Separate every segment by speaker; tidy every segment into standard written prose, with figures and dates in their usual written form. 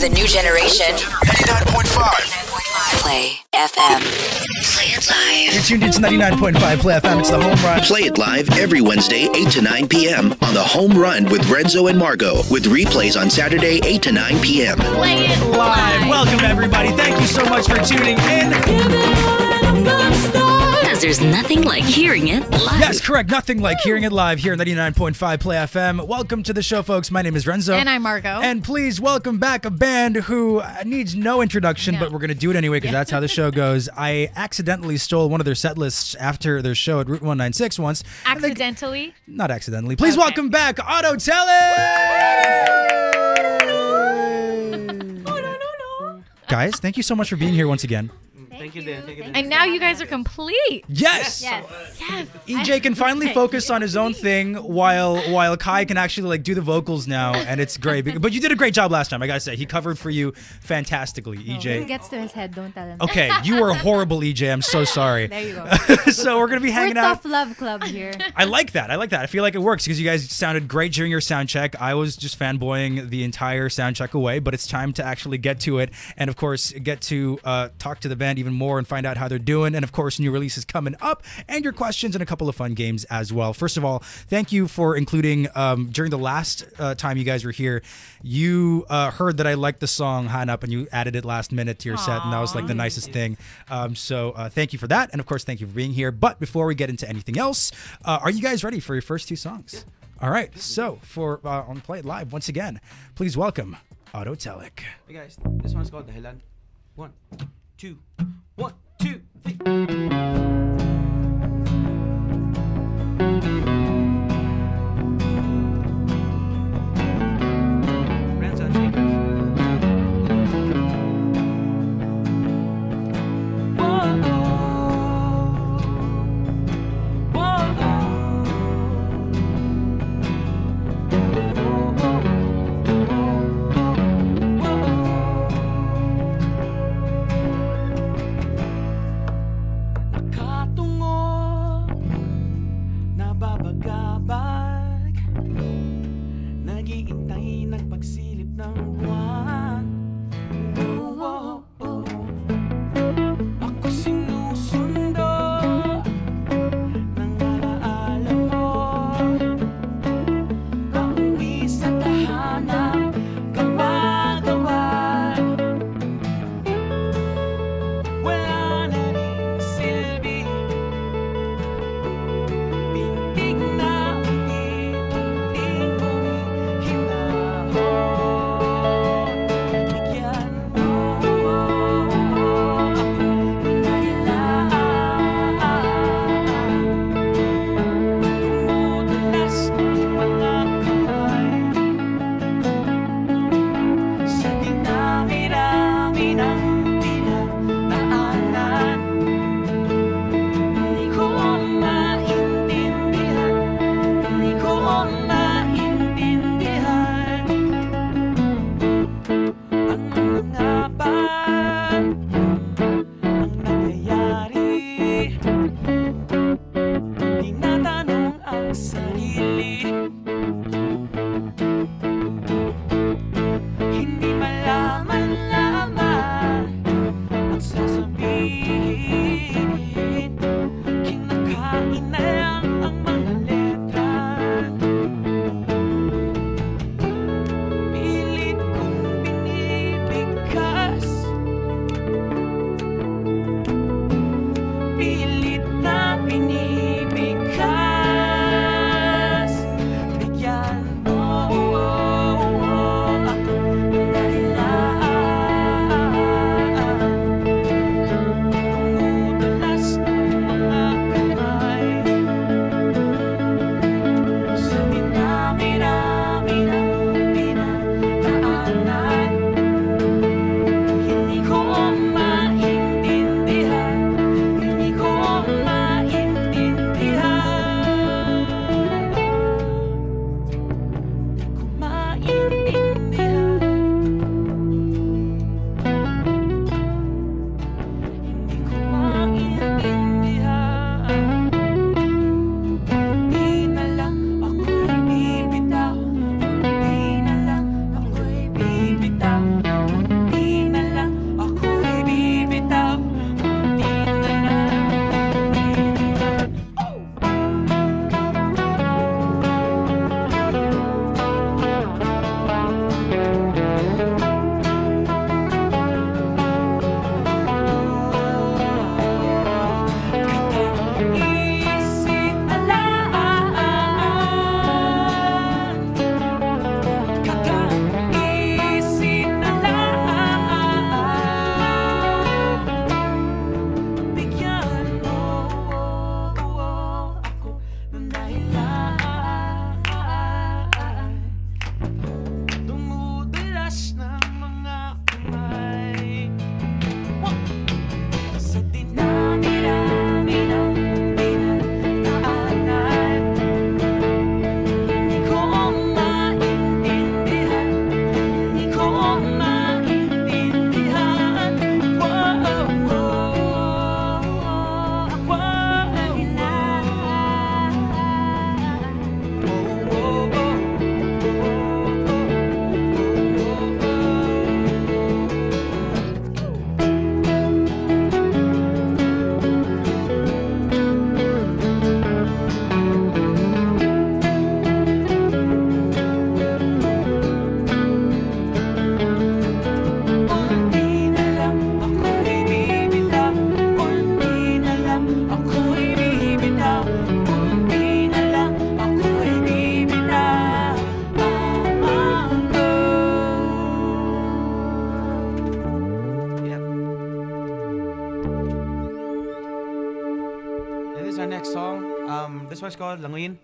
Speaker 1: the new generation.
Speaker 2: 99.5.
Speaker 1: Play FM. Play it live.
Speaker 3: You're tuned into 99.5 Play FM. It's the Home Run.
Speaker 4: Play it live every Wednesday, 8 to 9 p.m. on the Home Run with Renzo and Margo, with replays on Saturday, 8 to 9 p.m.
Speaker 3: Play it live. Welcome, everybody. Thank you so much for tuning in.
Speaker 1: Because there's nothing like hearing it live.
Speaker 3: Yes, correct. Nothing like hearing it live here on 99.5 Play FM. Welcome to the show, folks. My name is Renzo.
Speaker 5: And I'm Margo.
Speaker 3: And please welcome back a band who needs no introduction, but we're going to do it anyway because that's how the show goes. I accidentally stole one of their set lists after their show at Route 196 once.
Speaker 5: Accidentally?
Speaker 3: Not accidentally. Please welcome back AUTOTELIC! Guys, thank you so much for being here once again.
Speaker 6: Thank you, Dan.
Speaker 5: And now you guys are complete.
Speaker 3: Yes.
Speaker 5: Yes.
Speaker 3: EJ can finally focus on his own thing while Kai can actually do the vocals now, and it's great. But you did a great job last time, I gotta say. He covered for you fantastically, EJ.
Speaker 7: It gets to his head, don't tell him.
Speaker 3: Okay, you were horrible, EJ. I'm so sorry.
Speaker 7: There you go.
Speaker 3: So we're gonna be hanging out.
Speaker 7: Tough love club here.
Speaker 3: I like that. I feel like it works because you guys sounded great during your sound check. I was just fanboying the entire sound check away, but it's time to actually get to it, and of course get to talk to the band even more and find out how they're doing, and of course new releases coming up, and your questions and a couple of fun games as well. First of all, thank you for including during the last time you guys were here, you heard that I liked the song Hanap and you added it last minute to your set, and that was like the nicest thing. So thank you for that, and of course thank you for being here. But before we get into anything else, are you guys ready for your first two songs? Yeah. All right, so for on Play It Live, once again, please welcome AUTOTELIC.
Speaker 6: Hey guys, this one's called Dahilan. 1, 2, 1, 2, 3. This one's called Languin.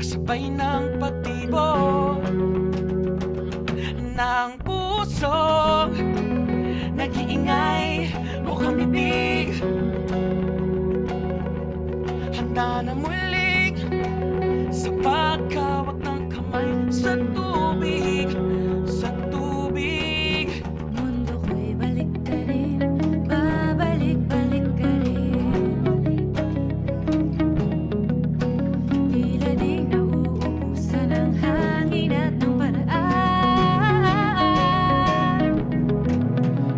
Speaker 6: Kasabay ng pagtibok ng pusong nag-iingay, mukhang bibig. Handa na muling sa pagkawak ng kamay sa tubig, sa tubig.
Speaker 7: Mundo ko'y balik ka rin, babalik-balik ka rin. Tila di nauubusan ng hangin at ng paraan.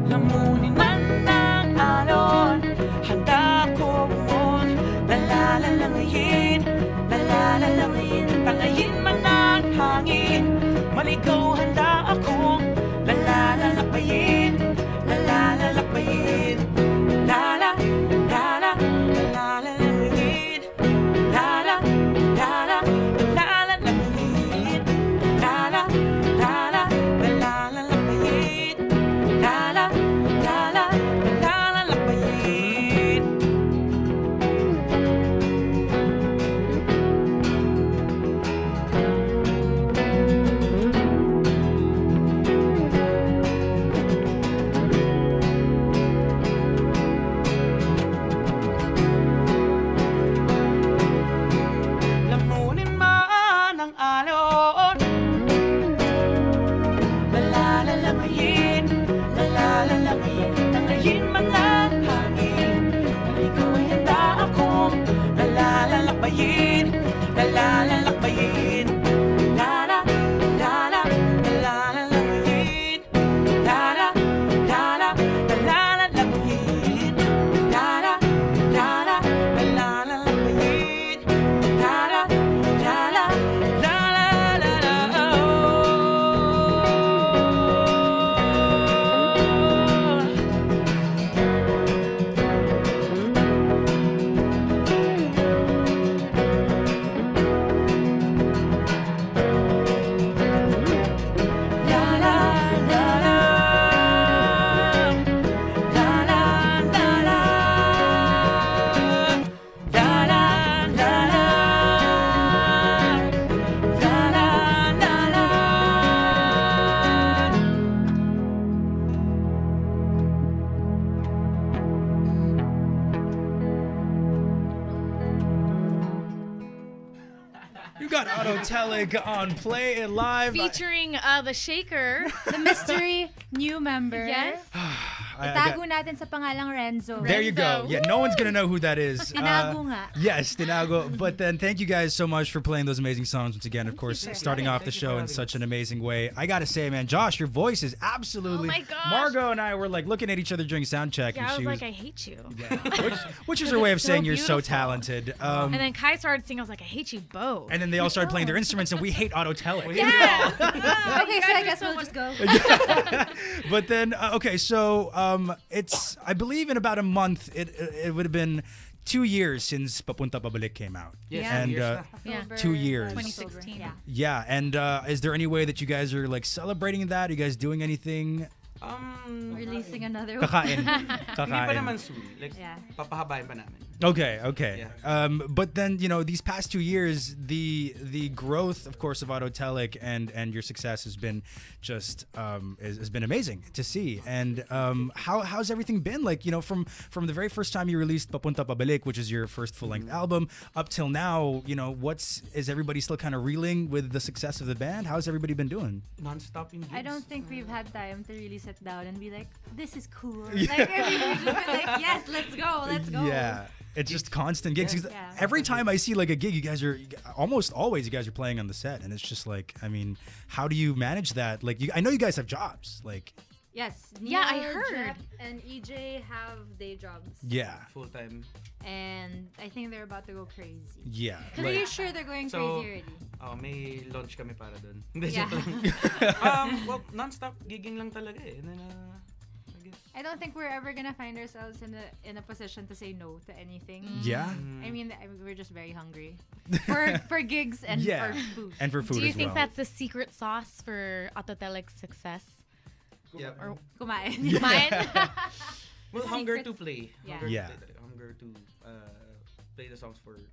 Speaker 6: Lamunin man ng alon, handa ko bumon. Lalalalangayin, lalalalangayin. Tangayin man ng hangin, maligaw handa akong lalalalakbayin, lalalalakbayin. Lala, lala, lalalangayin. Lala, lala, lalalangayin. Lala, lala, lalalalakbayin. Lala, lala, lalalalakbayin. Lamunin man ang alon, lalalalangayin, lalalalangayin. Tangayin man ang hangin, ikaw ay handa akong lalalalakbayin, lalalalakbayin. Lala, lala, lalalangayin. Lala, lala, lalalangayin. Lala, lala, lalalangayin. Lala, lala, lala,
Speaker 3: You got AUTOTELIC on Play It Live.
Speaker 5: Featuring the Shaker.
Speaker 7: The mystery new member.
Speaker 5: Yes.
Speaker 7: Itago natin sa pangalang Renzo.
Speaker 3: There you go. Yeah, no one's gonna know who that is.
Speaker 7: Tinago nga.
Speaker 3: Yes, Tinago. But then thank you guys so much for playing those amazing songs once again. Of course, starting off the show in such an amazing way. I gotta say, man, Josh, your voice is absolutely.
Speaker 5: Oh my gosh.
Speaker 3: Margot and I were like looking at each other during sound check,
Speaker 5: Yeah,
Speaker 3: and
Speaker 5: I
Speaker 3: she
Speaker 5: was like, I hate you.
Speaker 3: which is her way of
Speaker 5: so
Speaker 3: saying you're so
Speaker 5: beautiful.
Speaker 3: talented.
Speaker 5: And then Kai started singing. I was like, I hate you both.
Speaker 3: And then they all started playing their instruments, and we hate AUTOTELIC.
Speaker 5: Yes.
Speaker 7: Okay, so I guess we'll just go.
Speaker 3: But then, okay, so it's, I believe in about a month, it would have been 2 years since Papunta Pabalik came out.
Speaker 6: Yes,
Speaker 3: And
Speaker 6: years
Speaker 5: Yeah.
Speaker 3: 2 years.
Speaker 5: 2016.
Speaker 7: Yeah.
Speaker 3: Yeah, and is there any way that you guys are like celebrating that? Are you guys doing anything?
Speaker 7: Releasing another one.
Speaker 3: Kakain.
Speaker 6: Hindi pa naman soon. Like,
Speaker 7: Yeah.
Speaker 6: papahabain pa namin.
Speaker 3: Okay.
Speaker 6: Yeah.
Speaker 3: But then, you know, these past 2 years, the growth, of course, of AUTOTELIC and your success has been just has been amazing to see. And how's everything been? Like, you know, from the very first time you released Papunta Pabalik, which is your first full-length album, up till now, you know, is everybody still kind of reeling with the success of the band? How's everybody been doing?
Speaker 6: Non-stop in gigs.
Speaker 7: I don't think we've had time to really sit down and be like, this is cool. Like every week we've been like, yes, let's go.
Speaker 3: Yeah. It's just constant gigs. 'Cause
Speaker 7: Yeah.
Speaker 3: Every time I see like a gig, you guys are almost always playing on the set, and it's just like, I mean, how do you manage that? Like, I know you guys have jobs. Like,
Speaker 7: Yes.
Speaker 5: Yeah, I
Speaker 7: Neil,
Speaker 5: heard.
Speaker 7: Jeff, and EJ have day jobs.
Speaker 3: yeah,
Speaker 6: Full-time.
Speaker 7: And I think they're about to go crazy.
Speaker 3: yeah.
Speaker 7: Pretty
Speaker 3: Like,
Speaker 7: sure they're going
Speaker 6: So,
Speaker 7: crazy already.
Speaker 6: may launch kami para dun. Hindi,
Speaker 7: Yeah.
Speaker 6: joke lang. Well, non-stop gigging lang talaga eh. And then, I guess.
Speaker 7: I don't think we're ever gonna find ourselves in a position to say no to anything.
Speaker 3: yeah,
Speaker 7: I mean, we're just very hungry for gigs and
Speaker 3: yeah,
Speaker 7: for food.
Speaker 3: and for food
Speaker 5: Do you
Speaker 3: as
Speaker 5: think
Speaker 3: well.
Speaker 5: that's the secret sauce for AUTOTELIC's success?
Speaker 6: Yeah.
Speaker 5: Or
Speaker 7: Kumain.
Speaker 5: mine?
Speaker 6: Well, hunger to play.
Speaker 7: Yeah.
Speaker 6: Hunger
Speaker 3: Yeah.
Speaker 6: To play, hunger to play the songs for the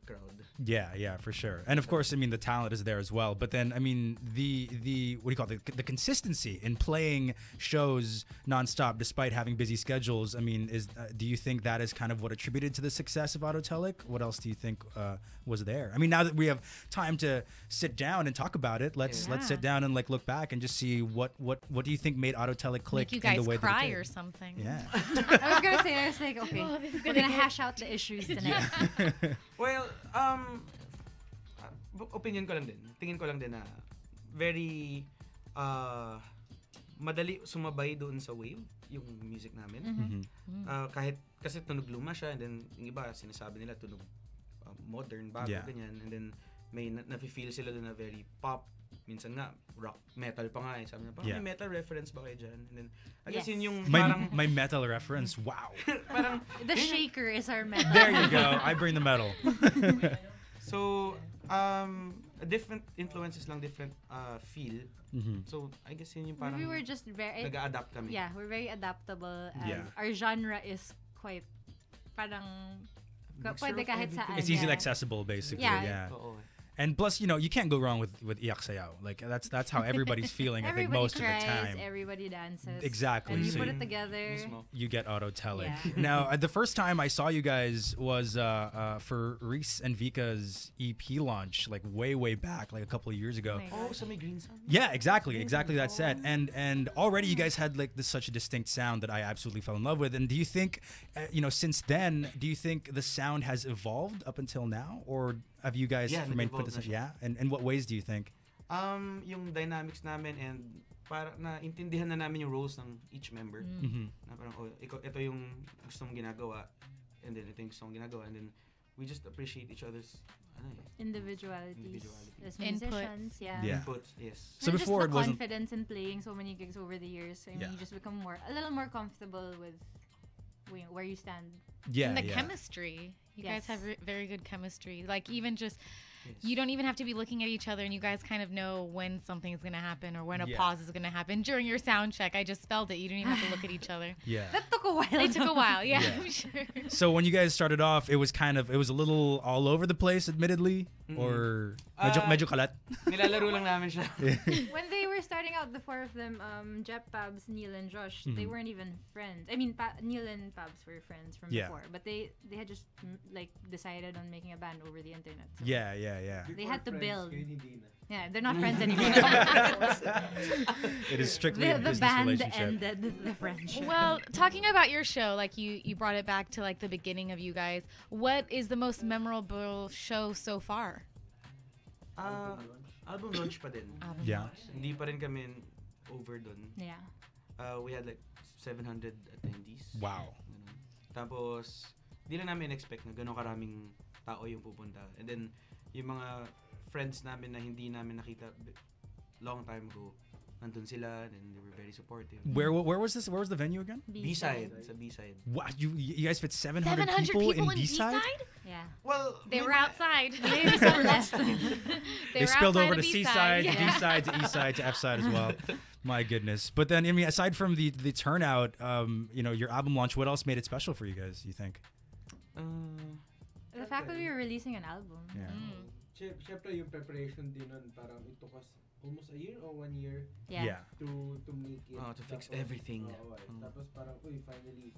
Speaker 6: crowd.
Speaker 3: Yeah, for sure. And of course, I mean, the talent is there as well. But then, I mean, the what do you call it? The consistency in playing shows nonstop despite having busy schedules. I mean, do you think that is kind of what attributed to the success of AUTOTELIC? What else do you think was there? I mean, now that we have time to sit down and talk about it, let's sit down and like look back and just see what do you think made AUTOTELIC click
Speaker 5: Make you
Speaker 3: in
Speaker 5: guys
Speaker 3: the way
Speaker 5: cry
Speaker 3: that it
Speaker 5: or
Speaker 3: did?
Speaker 5: something.
Speaker 3: Yeah.
Speaker 7: I was gonna say, okay,
Speaker 5: Oh, this is
Speaker 7: we're
Speaker 5: gonna
Speaker 7: gonna
Speaker 5: get-
Speaker 7: hash out the issues tonight.
Speaker 6: Well, opinion ko lang din. Tingin ko lang din na very madali sumabay doon sa wave yung music namin. Kahit kasi tunog luma siya, and then yung iba sinasabi nila tunog modern, bago,
Speaker 3: Yeah.
Speaker 6: ganyan. And then may nafe-feel sila doon na very pop. Minsan nga, rock, metal pa nga eh. Sabi niya,
Speaker 3: Yeah.
Speaker 6: may metal reference ba kayo dyan? And then, I guess
Speaker 7: Yes.
Speaker 6: yun yung
Speaker 3: My
Speaker 6: parang,
Speaker 3: metal reference. Wow.
Speaker 6: parang,
Speaker 7: The shaker is our method.
Speaker 3: There you go. I bring the metal.
Speaker 6: so, different influences lang, different feel. So, I guess yun yung parang
Speaker 7: We were just very
Speaker 6: nag-a-adapt kami.
Speaker 7: yeah, we're very adaptable. And
Speaker 3: Yeah.
Speaker 7: our genre is quite parang
Speaker 6: Mixture
Speaker 7: pwede
Speaker 6: of
Speaker 7: kahit
Speaker 6: everything.
Speaker 7: saan.
Speaker 3: It's easily
Speaker 7: yeah.
Speaker 3: accessible, basically.
Speaker 7: Yeah.
Speaker 3: Yeah.
Speaker 6: Oo.
Speaker 3: And plus, you know, you can't go wrong with Iyak Sayaw. Like that's how everybody's feeling. I think
Speaker 7: Everybody
Speaker 3: most
Speaker 7: cries,
Speaker 3: of the time.
Speaker 7: everybody dances.
Speaker 3: Exactly.
Speaker 7: And you
Speaker 3: So
Speaker 7: put
Speaker 3: you-
Speaker 7: it together.
Speaker 6: Mismo.
Speaker 3: You get AUTOTELIC.
Speaker 7: Yeah.
Speaker 3: Now, the first time I saw you guys was for Reese and Vika's EP launch, like way back, like a couple of years ago.
Speaker 7: my
Speaker 6: Oh, so may green sun?
Speaker 3: Yeah, exactly that set. And already you guys had like such a distinct sound that I absolutely fell in love with. And do you think, you know, since then, do you think the sound has evolved up until now, or have you guys
Speaker 6: Yeah,
Speaker 3: remained
Speaker 6: nag-evolve
Speaker 3: put this?
Speaker 6: na siya.
Speaker 3: Yeah, and in what ways do you think?
Speaker 6: Yung dynamics namin, and para naintindihan na namin yung roles ng each member. Na parang, oh, ito yung gusto mong ginagawa, and then ito yung gusto mong ginagawa, and then we just appreciate each other's
Speaker 7: Individualities.
Speaker 6: Individuality.
Speaker 7: As
Speaker 5: Inputs.
Speaker 7: musicians, yeah.
Speaker 3: Yeah.
Speaker 6: inputs. Yes.
Speaker 3: So
Speaker 7: And
Speaker 3: before
Speaker 7: just
Speaker 3: it
Speaker 7: the
Speaker 3: wasn't.
Speaker 7: confidence in playing so many gigs over the years. I mean,
Speaker 3: Yeah.
Speaker 7: you just become a little more comfortable with where you stand.
Speaker 3: Yeah,
Speaker 5: And the
Speaker 3: yeah.
Speaker 5: chemistry. You guys
Speaker 7: Yes.
Speaker 5: have very good chemistry. Like even just,
Speaker 6: Yes.
Speaker 5: you don't even have to be looking at each other, and you guys kind of know when something's gonna happen or when a
Speaker 3: Yeah.
Speaker 5: pause is gonna happen during your sound check. I just felt it. You didn't even have to look at each other.
Speaker 3: Yeah.
Speaker 7: That took a while.
Speaker 5: It took a while. Yeah,
Speaker 3: Yeah.
Speaker 5: I'm sure.
Speaker 3: So when you guys started off, it was a little all over the place, admittedly, or medyo kalat.
Speaker 6: Nilalaro lang namin siya.
Speaker 7: When they were starting out, the four of them, Jep, Pabs, Neil, and Josh, they weren't even friends. I mean, Neil and Pabs were friends from
Speaker 3: Yeah.
Speaker 7: before, but they had just like decided on making a band over the internet. So
Speaker 3: Yeah.
Speaker 7: they had to build. Yeah, they're not friends anymore.
Speaker 3: It is strictly a
Speaker 7: the
Speaker 3: business
Speaker 7: band
Speaker 3: relationship.
Speaker 7: ended the friendship.
Speaker 5: Well, talking about your show, like you brought it back to like the beginning of you guys. What is the most memorable show so far?
Speaker 6: Album launch pa din.
Speaker 3: Yeah.
Speaker 6: Hindi pa rin kami over dun.
Speaker 7: Yeah.
Speaker 6: We had like 700 attendees.
Speaker 3: Wow.
Speaker 6: Ganun. Tapos, di lang namin expect na gano'ng karaming tao yung pupunta. And then, yung mga friends namin na hindi namin nakita long time ago, nandun sila, and they were very supportive.
Speaker 3: Where was this? Where was the venue again?
Speaker 6: B-side. Sa B-side.
Speaker 3: Wow, you guys fit 700
Speaker 5: 700
Speaker 3: people in
Speaker 5: B-side?
Speaker 3: B-side?
Speaker 7: Yeah.
Speaker 6: Well,
Speaker 5: They were outside.
Speaker 7: Maybe some less.
Speaker 3: They
Speaker 5: were
Speaker 3: spilled
Speaker 5: outside
Speaker 3: over
Speaker 5: of
Speaker 3: to
Speaker 5: B-side.
Speaker 3: C-side, to D-side, to E-side, to F-side as well. My goodness. But then, I mean, aside from the turnout, your album launch, what else made it special for you guys, you think?
Speaker 7: The fact that we were releasing an album.
Speaker 3: Yeah.
Speaker 2: Siyempre yung preparation din nun, parang it took us almost a year or 1 year
Speaker 7: Yeah.
Speaker 2: to make it.
Speaker 6: to fix everything.
Speaker 2: Tapos parang, finally,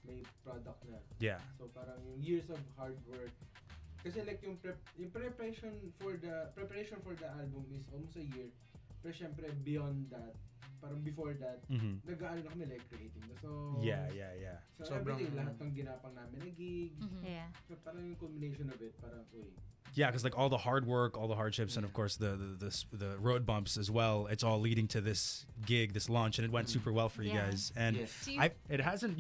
Speaker 2: may product na.
Speaker 3: Yeah.
Speaker 2: So parang yung years of hard work. Kasi like yung preparation for the album is almost a year. Pero syempre beyond that, parang before that, nag-aano na kami like creating the songs.
Speaker 3: Yeah.
Speaker 2: So everything, lahat ng ginapang namin na gigs.
Speaker 7: Yeah.
Speaker 2: So parang yung combination of it, parang
Speaker 3: Yeah, because like all the hard work, all the hardships, and of course the road bumps as well. It's all leading to this gig, this launch, and it went super well for you
Speaker 7: Yeah.
Speaker 3: guys. And
Speaker 6: Yes.
Speaker 3: it hasn't.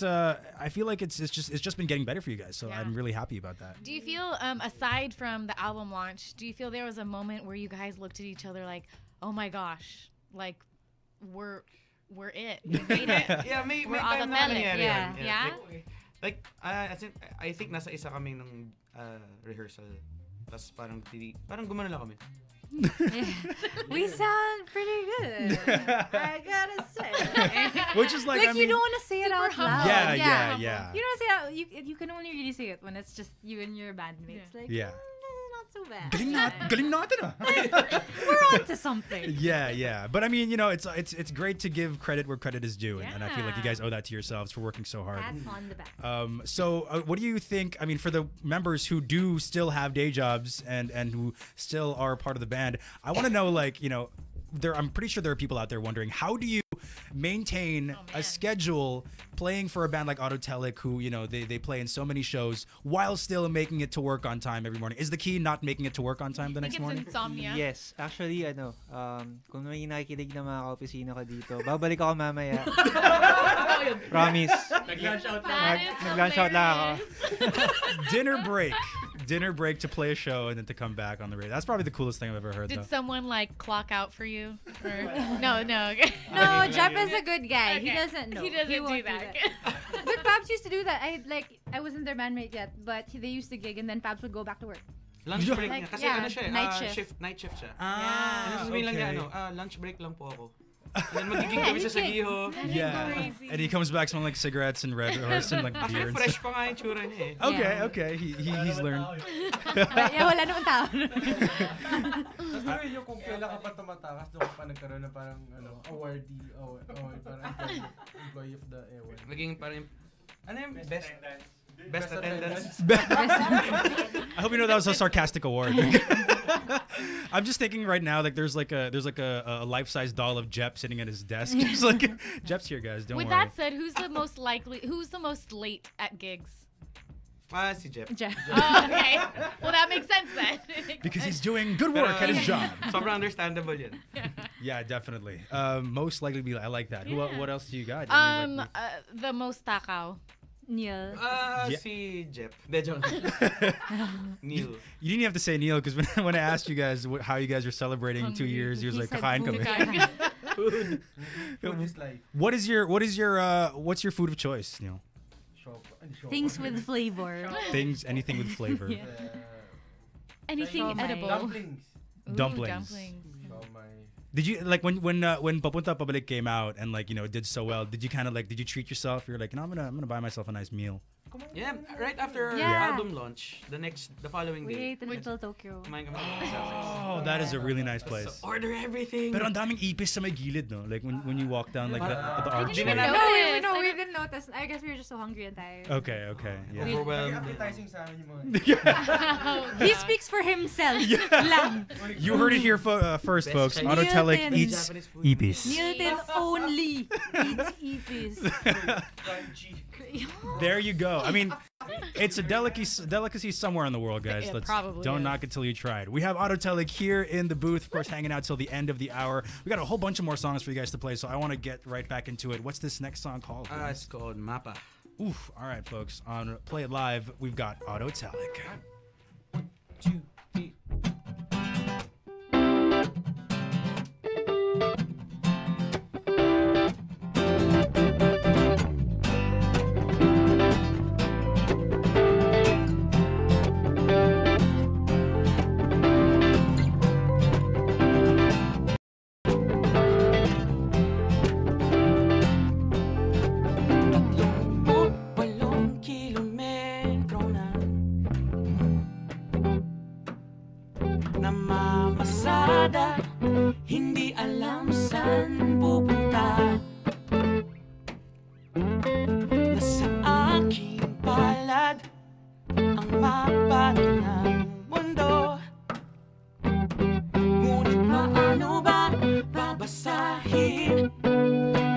Speaker 3: I feel like it's just been getting better for you guys. So
Speaker 5: Yeah.
Speaker 3: I'm really happy about that.
Speaker 5: Do you feel, aside from the album launch, do you feel there was a moment where you guys looked at each other like, oh my gosh, like we're it, we made it?
Speaker 6: Yeah, may
Speaker 5: We're
Speaker 6: time na
Speaker 5: AUTOTELIC.
Speaker 6: nangyari
Speaker 5: Yeah.
Speaker 6: yun.
Speaker 5: Yeah?
Speaker 6: Like, I think nasa isa kami nung rehearsal. Tapos parang gumano lang kami.
Speaker 7: Yeah. We sound pretty good. I gotta say.
Speaker 3: Which is like, I
Speaker 7: you
Speaker 3: mean,
Speaker 7: don't want to say it out loud.
Speaker 3: Yeah.
Speaker 7: You don't say it out. You can only really say it when it's just you and your bandmates. Like,
Speaker 3: Yeah.
Speaker 7: not so bad.
Speaker 3: Galing natin ah.
Speaker 7: We're on to something.
Speaker 3: Yeah. But I mean, it's great to give credit where credit is due, and I feel like you
Speaker 5: Yeah.
Speaker 3: guys owe that to yourselves for working so hard.
Speaker 7: Pat on the back.
Speaker 3: So what do you think, I mean, for the members who do still have day jobs and who still are part of the band, I want to know, like, I'm pretty sure there are people out there wondering, how do you maintain a schedule playing for a band like AUTOTELIC, who, they play in so many shows while still making it to work on time every morning? Is the key not making it to work on time the
Speaker 5: I
Speaker 3: next
Speaker 5: think it's
Speaker 3: morning?
Speaker 5: insomnia.
Speaker 8: Yes. Actually, kung may nakikinig na mga ka-opisina ko dito, babalik ako mamaya. Promise. Nag-lunch out lang ako.
Speaker 3: Dinner break to play a show and then to come back on the radio. That's probably the coolest thing I've ever heard,
Speaker 5: Did
Speaker 3: though.
Speaker 5: someone like clock out for you? Or, no.
Speaker 7: No, Jep is a good guy. He
Speaker 5: Okay.
Speaker 7: doesn't know.
Speaker 5: He doesn't
Speaker 7: won't
Speaker 5: do that.
Speaker 7: But Pabs used to do that. I wasn't their bandmate yet, but they used to gig and then Pabs would go back to work.
Speaker 6: Lunch break
Speaker 7: Like,
Speaker 6: niya. Kasi
Speaker 7: yeah,
Speaker 6: ano siya,
Speaker 7: night shift.
Speaker 6: siya.
Speaker 3: Ah,
Speaker 6: And sasabihin lang niya,
Speaker 3: okay.
Speaker 6: lunch break lang po ako. And then magiging kami sa Giho.
Speaker 3: Yeah.
Speaker 5: crazy.
Speaker 3: And he comes back smelling like cigarettes and red horse and like beer
Speaker 6: Actually,
Speaker 3: and
Speaker 6: fresh
Speaker 3: stuff.
Speaker 6: pa nga yung tsura niya eh.
Speaker 7: Yeah.
Speaker 3: Okay. He's learned.
Speaker 7: But yeah, wala naman tao.
Speaker 2: Tapos pero yung kung kailan ka pa tumatakas, doon ka pa nagkaroon ng parang awardee, parang employee of the award.
Speaker 6: Naging parang, ano yung best attendance?
Speaker 3: I hope you know that was a sarcastic award. I'm just thinking right now, like there's like a life-size doll of Jep sitting at his desk. Just like, Jep's here, guys. Don't
Speaker 5: With
Speaker 3: worry.
Speaker 5: that said, who's the most late at gigs?
Speaker 6: Si Jeff.
Speaker 7: Jep.
Speaker 5: Oh, okay. Well, that makes sense then.
Speaker 3: Because he's doing good work at his job.
Speaker 6: Sobrang understandable yun.
Speaker 3: Yeah, definitely. Most likely to be. I like that.
Speaker 5: Yeah.
Speaker 3: What else do you got?
Speaker 5: The most takaw.
Speaker 7: Neil.
Speaker 3: Yeah.
Speaker 6: Si Jeff. De, joke. Neil.
Speaker 3: You didn't have to say Neil, because when I asked you guys how you guys are celebrating 2 years, he was
Speaker 7: He
Speaker 3: like,
Speaker 7: said
Speaker 3: "Kakain
Speaker 7: food.
Speaker 3: kami."
Speaker 2: Food is life.
Speaker 3: What's your food of choice, Neil?
Speaker 7: Things with flavor.
Speaker 3: Anything with flavor.
Speaker 7: Yeah.
Speaker 5: Anything
Speaker 7: Shawmai.
Speaker 5: edible.
Speaker 2: Dumplings.
Speaker 5: Ooh,
Speaker 3: Dumplings.
Speaker 2: Shawmai.
Speaker 3: Did you like when Papunta Pabalik came out and it did so well? Did you kind of did you treat yourself? You're like, I'm gonna buy myself a nice meal.
Speaker 6: Yeah, right after our
Speaker 7: Yeah.
Speaker 6: album launch, the following
Speaker 7: We
Speaker 6: day.
Speaker 7: ate in Little Tokyo.
Speaker 6: Kumain kami ng Celsius.
Speaker 3: Oh, that is a really nice place.
Speaker 6: So, order everything.
Speaker 3: Pero ang daming ipis sa may gilid, no? Like when you walk down like the arch.
Speaker 5: didn't
Speaker 7: No,
Speaker 5: notice.
Speaker 7: we didn't notice. I guess we were just so hungry and tired.
Speaker 3: Okay. Yeah.
Speaker 6: Overwhelmed.
Speaker 2: Appetizing sa amin yung mga...
Speaker 7: He speaks for himself. Lang.
Speaker 3: You heard it here first, folks.
Speaker 6: Chinese.
Speaker 3: Autotelic
Speaker 7: Nilton.
Speaker 3: eats
Speaker 6: Japanese food.
Speaker 3: ipis.
Speaker 7: Nilton only eats ipis.
Speaker 3: There you go. I mean, it's a delicacy somewhere in the world, guys.
Speaker 5: It
Speaker 3: Let's
Speaker 5: probably
Speaker 3: don't
Speaker 5: is.
Speaker 3: knock it till you try it. We have AUTOTELIC here in the booth, of course, hanging out till the end of the hour. We got a whole bunch of more songs for you guys to play, so I want to get right back into it. What's this next song called?
Speaker 6: It's called Mapa.
Speaker 3: Oof. All right, folks. On Play It Live, we've got AUTOTELIC.
Speaker 6: 2, 3. Namamasada, hindi alam saan pupunta. Nasa aking palad ang mapa ng mundo. Ngunit paano ba babasahin?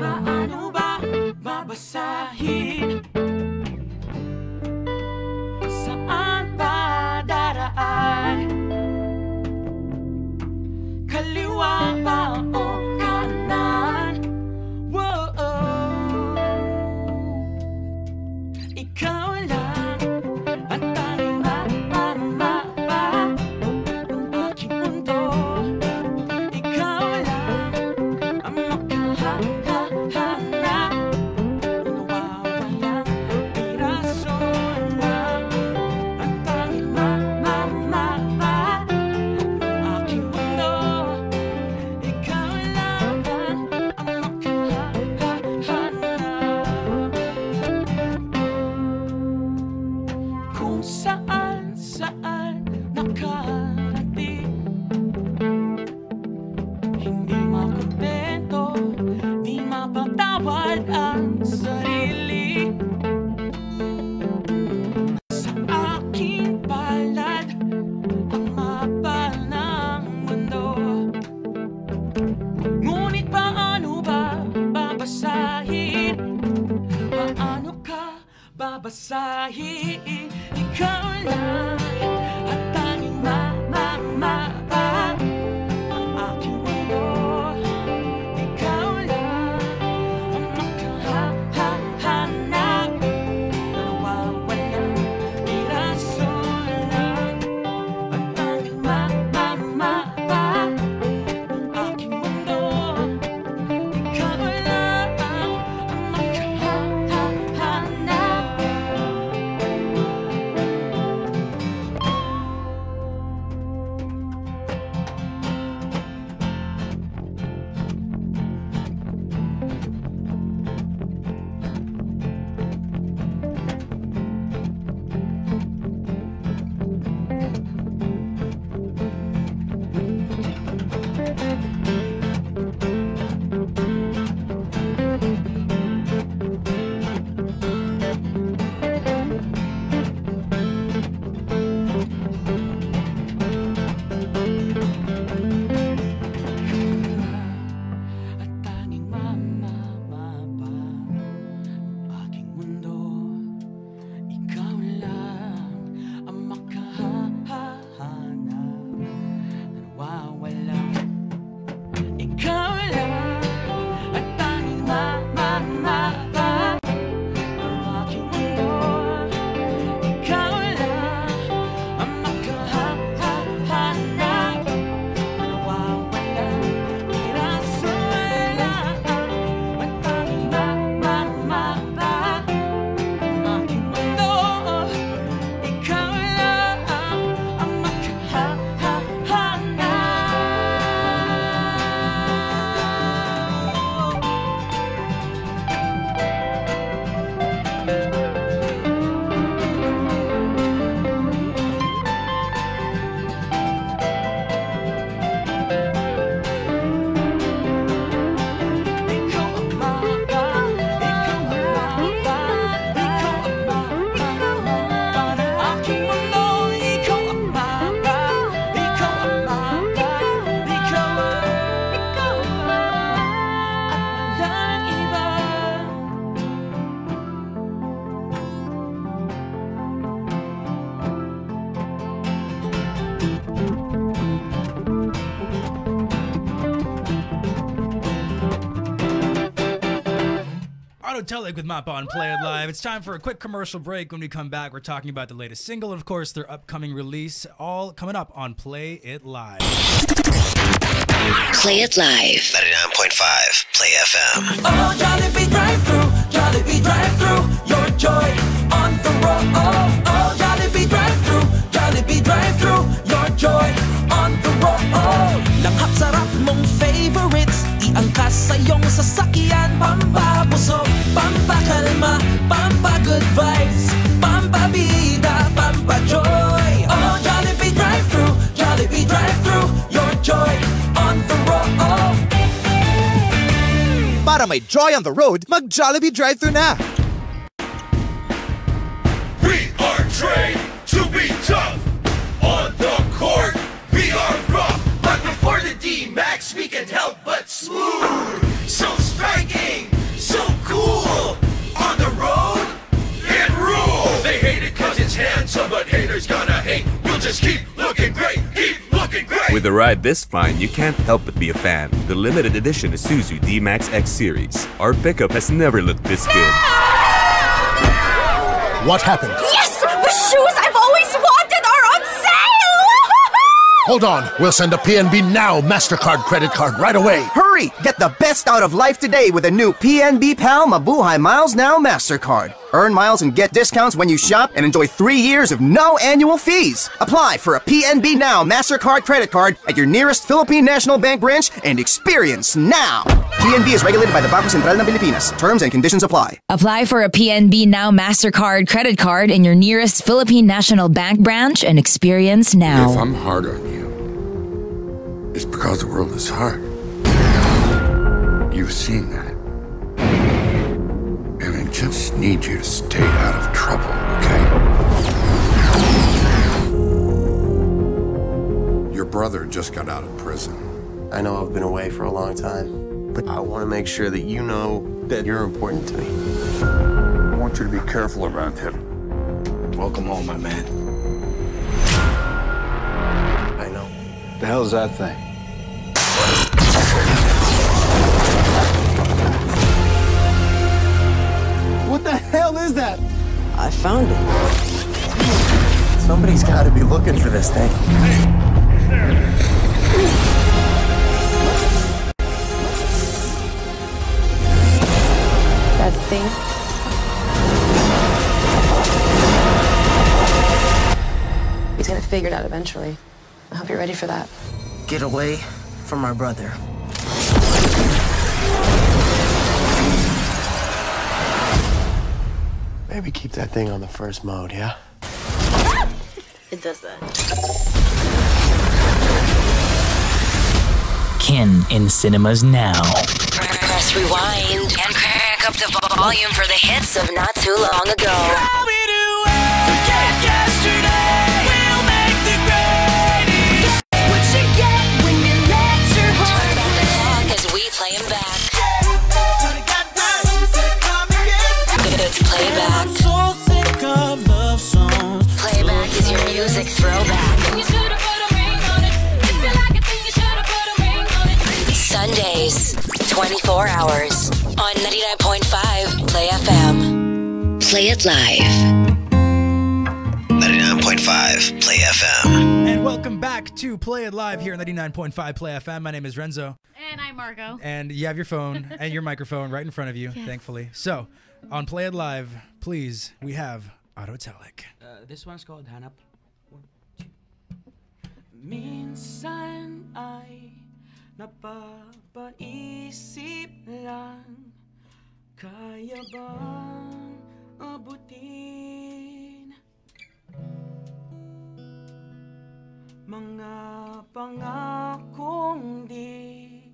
Speaker 6: Paano ba babasahin? Saan ba daraan? Kaliwa ba o kanan? Whoa, ikaw lang ang tanging mapapa ng aking mundo. Ikaw lang ang makahahanap. Nawawalang piraso lang ang tanging mapapa ng aking mundo. Ikaw lang ang makahahanap. Kung saan nakarating, hindi makontento, di mapatawad ang sarili. Sa aking palad ang mapa ng mundo. Ngunit paano ba babasahin? Paano ka babasahin? Ikaw lang at tanging mapa ang aking mundo. Ikaw lang ang makahahanap. Nawawalang piraso lang at tanging mapa ang aking mundo. Ikaw lang ang makahahanap.
Speaker 3: AUTOTELIC with Mappa on Play It Live. It's time for a quick commercial break. When we come back, we're talking about the latest single and, of course, their upcoming release. All coming up on Play It Live.
Speaker 1: Play It Live.
Speaker 4: 99.5 Play FM.
Speaker 9: Oh, Jollibee drive-thru, Jollibee drive-thru, your joy on the road. Oh, Jollibee drive-thru, Jollibee drive-thru, your joy on the road. Langhap sarap mong favorites, iangkas sa iyong sasakyan. Pampabusog, pampakalma, pampa-good vibes, pampabida, pampa-joy. Oh, Jollibee drive-thru, Jollibee drive-thru, your joy on the road.
Speaker 10: Para may joy on the road, mag-Jollibee drive-thru na!
Speaker 11: We are trained to be tough. On the court, we are rough. But before the D-Max, we can help but smooth. So striking, so cool. On the road, it rules. They hate it cause it's handsome, but haters gonna hate. We'll just keep looking great, keep looking great.
Speaker 12: With a ride this fine, you can't help but be a fan. The limited edition Isuzu D-Max X Series. Our pickup has never looked this good.
Speaker 10: What happened?
Speaker 13: Yes! The shoes I've always wanted are on sale!
Speaker 10: Hold on, we'll send a PNB Now MasterCard credit card right away.
Speaker 14: Hurry! Get the best out of life today with a new PNB Pal Mabuhay Miles Now MasterCard. Earn miles and get discounts when you shop and enjoy 3 years of no annual fees. Apply for a PNB Now MasterCard credit card at your nearest Philippine National Bank branch and experience now. PNB is regulated by the Bangko Sentral ng Pilipinas. Terms and conditions apply.
Speaker 15: Apply for a PNB Now MasterCard credit card in your nearest Philippine National Bank branch and experience now.
Speaker 16: If I'm hard on you, it's because the world is hard. You've seen that. And I just need you to stay out of trouble, okay? Your brother just got out of prison.
Speaker 17: I know I've been away for a long time, but I want to make sure that you know that you're important to me.
Speaker 16: I want you to be careful around him.
Speaker 17: Welcome home, my man. I know.
Speaker 16: The hell's that thing?
Speaker 17: What the hell is that?
Speaker 18: I found it.
Speaker 17: Somebody's got to be looking for this thing.
Speaker 11: Hey, he's there.
Speaker 18: That thing. He's gonna figure it out eventually. I hope you're ready for that.
Speaker 17: Get away from our brother. Maybe keep that thing on the first mode, yeah?
Speaker 18: It does that.
Speaker 19: Kin in cinemas now.
Speaker 1: Press rewind and crank up the volume for the hits of not too long ago. Playback. Playback is your music throwback. Sundays, 24 hours on 99.5 Play FM. Play It Live.
Speaker 4: 99.5 Play FM.
Speaker 3: And welcome back to Play It Live here on 99.5 Play FM. My name is Renzo.
Speaker 5: And I'm Margo.
Speaker 3: And you have your phone and your microphone right in front of you,
Speaker 5: yes.
Speaker 3: Thankfully. So, on Play It Live, please, we have AUTOTELIC.
Speaker 6: This one's called Hanap. 1, 2. Minsan ay napapaisip lang, kaya bang abutin mga pangakong di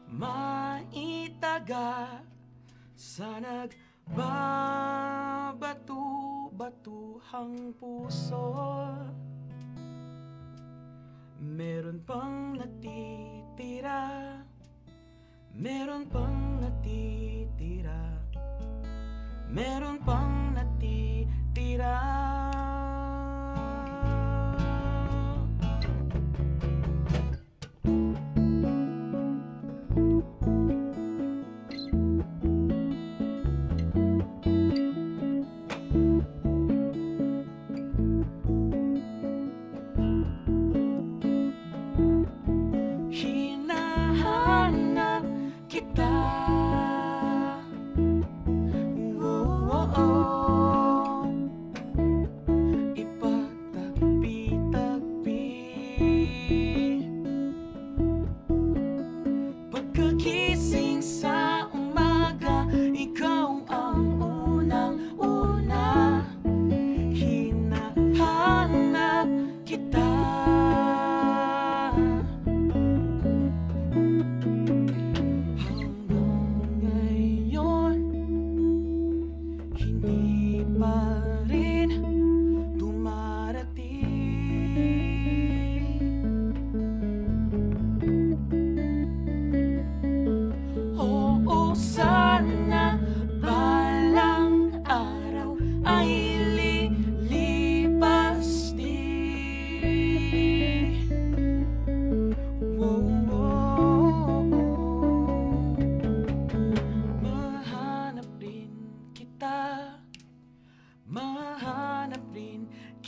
Speaker 6: maitaga sa nagbabatu-batuhang puso. Meron pang natitira, meron pang natitira, meron pang natitira.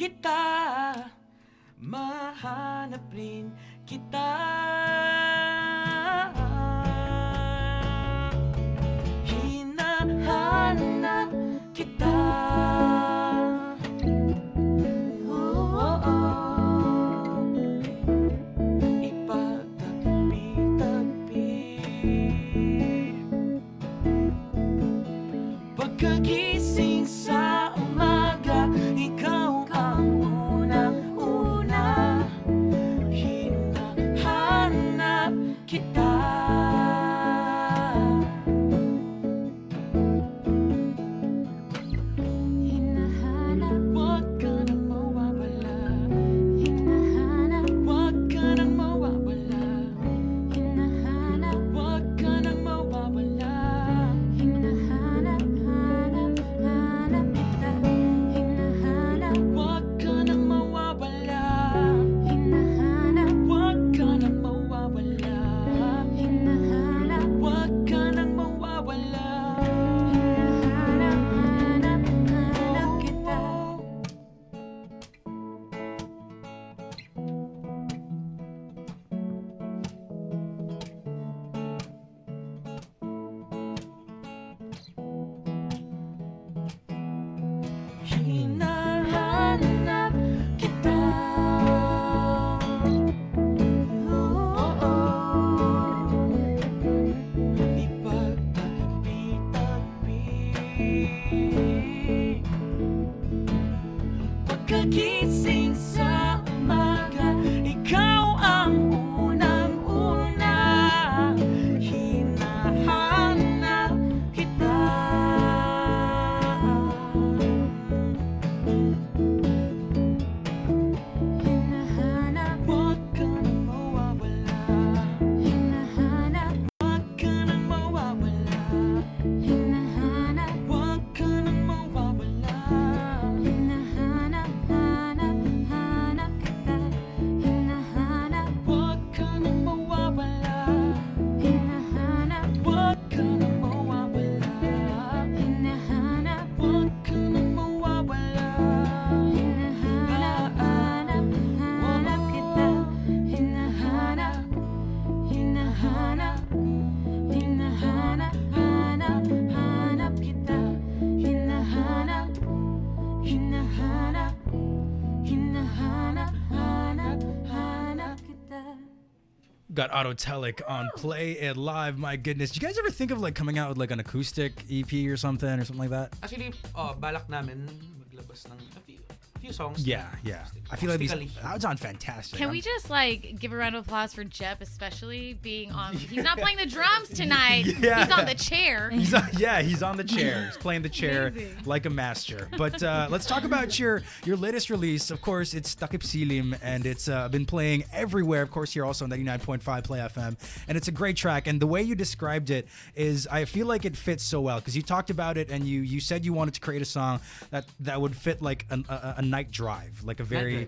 Speaker 6: kita, mahanap rin kita. Hinahanap kita. Pagkagising sa umaga, ikaw ang unang-una. Hinahanap kita. Hinahanap, wag ka nang mawawala. Hinahanap, wag ka nang mawawala. Hinahanap, wag ka nang mawawala. Hinahanap, hanap, hanap kita. Hinahanap, wag ka nang mawawala. Hinahanap, wag ka nang mawawala. Hinahanap, wag ka nang mawawala. Hinahanap, hanap, hanap kita. Hinahanap kita. Ipagtabi-tabi. Pagkagising sa umaga, ikaw ang unang-una. Hinahanap kita. Hinahanap, wag ka nang mawawala. Hinahanap, wag ka nang mawawala. Hinahanap, wag ka nang mawawala. Hinahanap, hanap, hanap kita. Hinahanap, wag ka nang mawawala. Hinahanap, wag ka nang mawawala. Hinahanap, wag ka nang mawawala. Hinahanap, hanap, hanap kita. Hinahanap, hinahanap, hinahanap, hanap, hanap kita. Hinahanap, hinahanap, hinahanap, hanap, hanap kita.
Speaker 3: Got AUTOTELIC on Play It Live. My goodness. Do you guys ever think of like coming out with like an acoustic EP or something like that?
Speaker 6: Actually, balak namin maglabas ng a few songs.
Speaker 3: Yeah. I feel like
Speaker 6: Acoustically.
Speaker 3: that sounds fantastic.
Speaker 5: Can we just like give a round of applause for Jep, especially being on? He's not playing the drums tonight.
Speaker 3: Yeah.
Speaker 5: He's on the chair.
Speaker 3: He's on the chair. He's playing the chair
Speaker 5: Amazing.
Speaker 3: like a master. But let's talk about your latest release. Of course, it's Takip Silim, and it's been playing everywhere. Of course, here also on 99.5 Play FM, and it's a great track. And the way you described it is, I feel like it fits so well because you talked about it, and you said you wanted to create a song that would fit like a night drive, like a very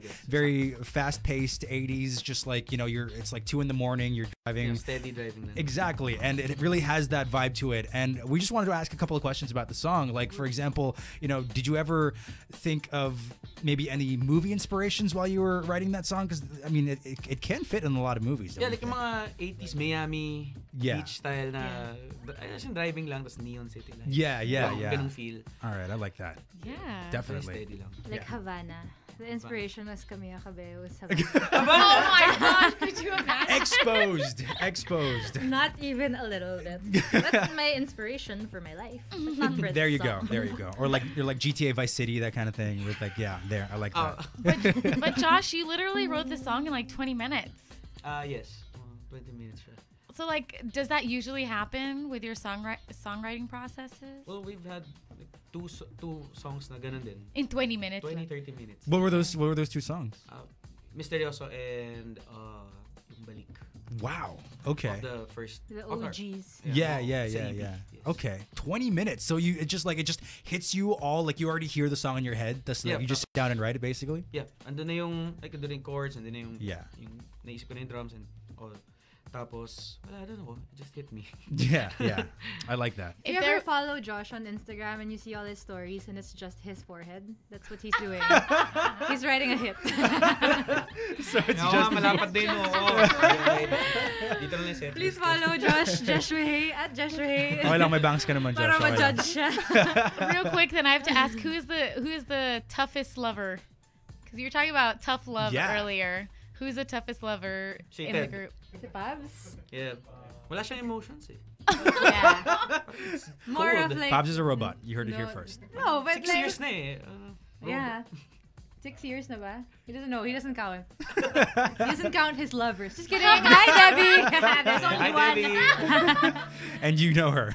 Speaker 3: fast-paced 80s, just like, you know, it's like 2 a.m, you're driving.
Speaker 6: Yeah, steady driving. Then.
Speaker 3: Exactly, and it really has that vibe to it. And we just wanted to ask a couple of questions about the song. Like, for example, you know, did you ever think of maybe any movie inspirations while you were writing that song? Because I mean, it can fit in a lot of movies.
Speaker 6: Yeah, like yung mga 80s Miami beach style na as in driving lang, tas neon city lang.
Speaker 3: Yeah.
Speaker 6: Ganung feel.
Speaker 3: All right, I like that.
Speaker 5: Yeah.
Speaker 3: Definitely.
Speaker 6: Very steady lang.
Speaker 7: Like Havana. The inspiration was Camila Cabello was Havana.
Speaker 5: Oh my gosh, could you imagine?
Speaker 3: Exposed.
Speaker 7: Not even a little bit. That's my inspiration for my life. But not for
Speaker 3: There you
Speaker 7: this song.
Speaker 3: go. Or like you're like GTA Vice City, that kind of thing. With like, yeah, there. I like that.
Speaker 5: But Josh, you literally wrote this song in like 20 minutes.
Speaker 6: Yes. 20 minutes.
Speaker 5: So like, does that usually happen with your songwriting processes?
Speaker 6: Well, we've had like two songs na ganun din.
Speaker 5: In 20 minutes.
Speaker 6: 30 minutes.
Speaker 3: What were those 2 songs?
Speaker 6: Misterioso and yung Balik.
Speaker 3: Wow. Okay.
Speaker 6: Of the first.
Speaker 7: The OGs.
Speaker 3: Yeah. Okay. 20 minutes. So it just hits you all, like you already hear the song in your head. That's like, you just sit down and write it basically.
Speaker 6: Yeah. Andun na yung like andun na yung chords, andun na yung
Speaker 3: Yeah.
Speaker 6: yung naisip ko na yung drums and all. Tapos, I don't know, it just hit me.
Speaker 3: Yeah. I like that.
Speaker 7: If you ever follow Josh on Instagram and you see all his stories and it's just his forehead, that's what he's doing. He's writing a hit.
Speaker 3: So it's just
Speaker 6: malapad din Dito lang yung set.
Speaker 7: Please follow Josh Jeshuhe at Jeshuhe.
Speaker 3: Okay lang, may bangs ka naman, Josh.
Speaker 7: Para ma-judge siya.
Speaker 5: Real quick, then I have to ask, who is the toughest lover? Because you were talking about tough love earlier. Who's the toughest lover in the group?
Speaker 7: Si Pabs?
Speaker 6: Yeah. Wala siyang emotions eh.
Speaker 7: Yeah. More of like...
Speaker 3: Pabs is a robot. You heard it here first.
Speaker 7: No, but
Speaker 6: 6
Speaker 7: like...
Speaker 6: years na eh.
Speaker 7: Yeah. 6 years na ba? He doesn't know. He doesn't count. He doesn't count his lovers. Just kidding. Hi, Debbie. There's only one.
Speaker 3: And you know her.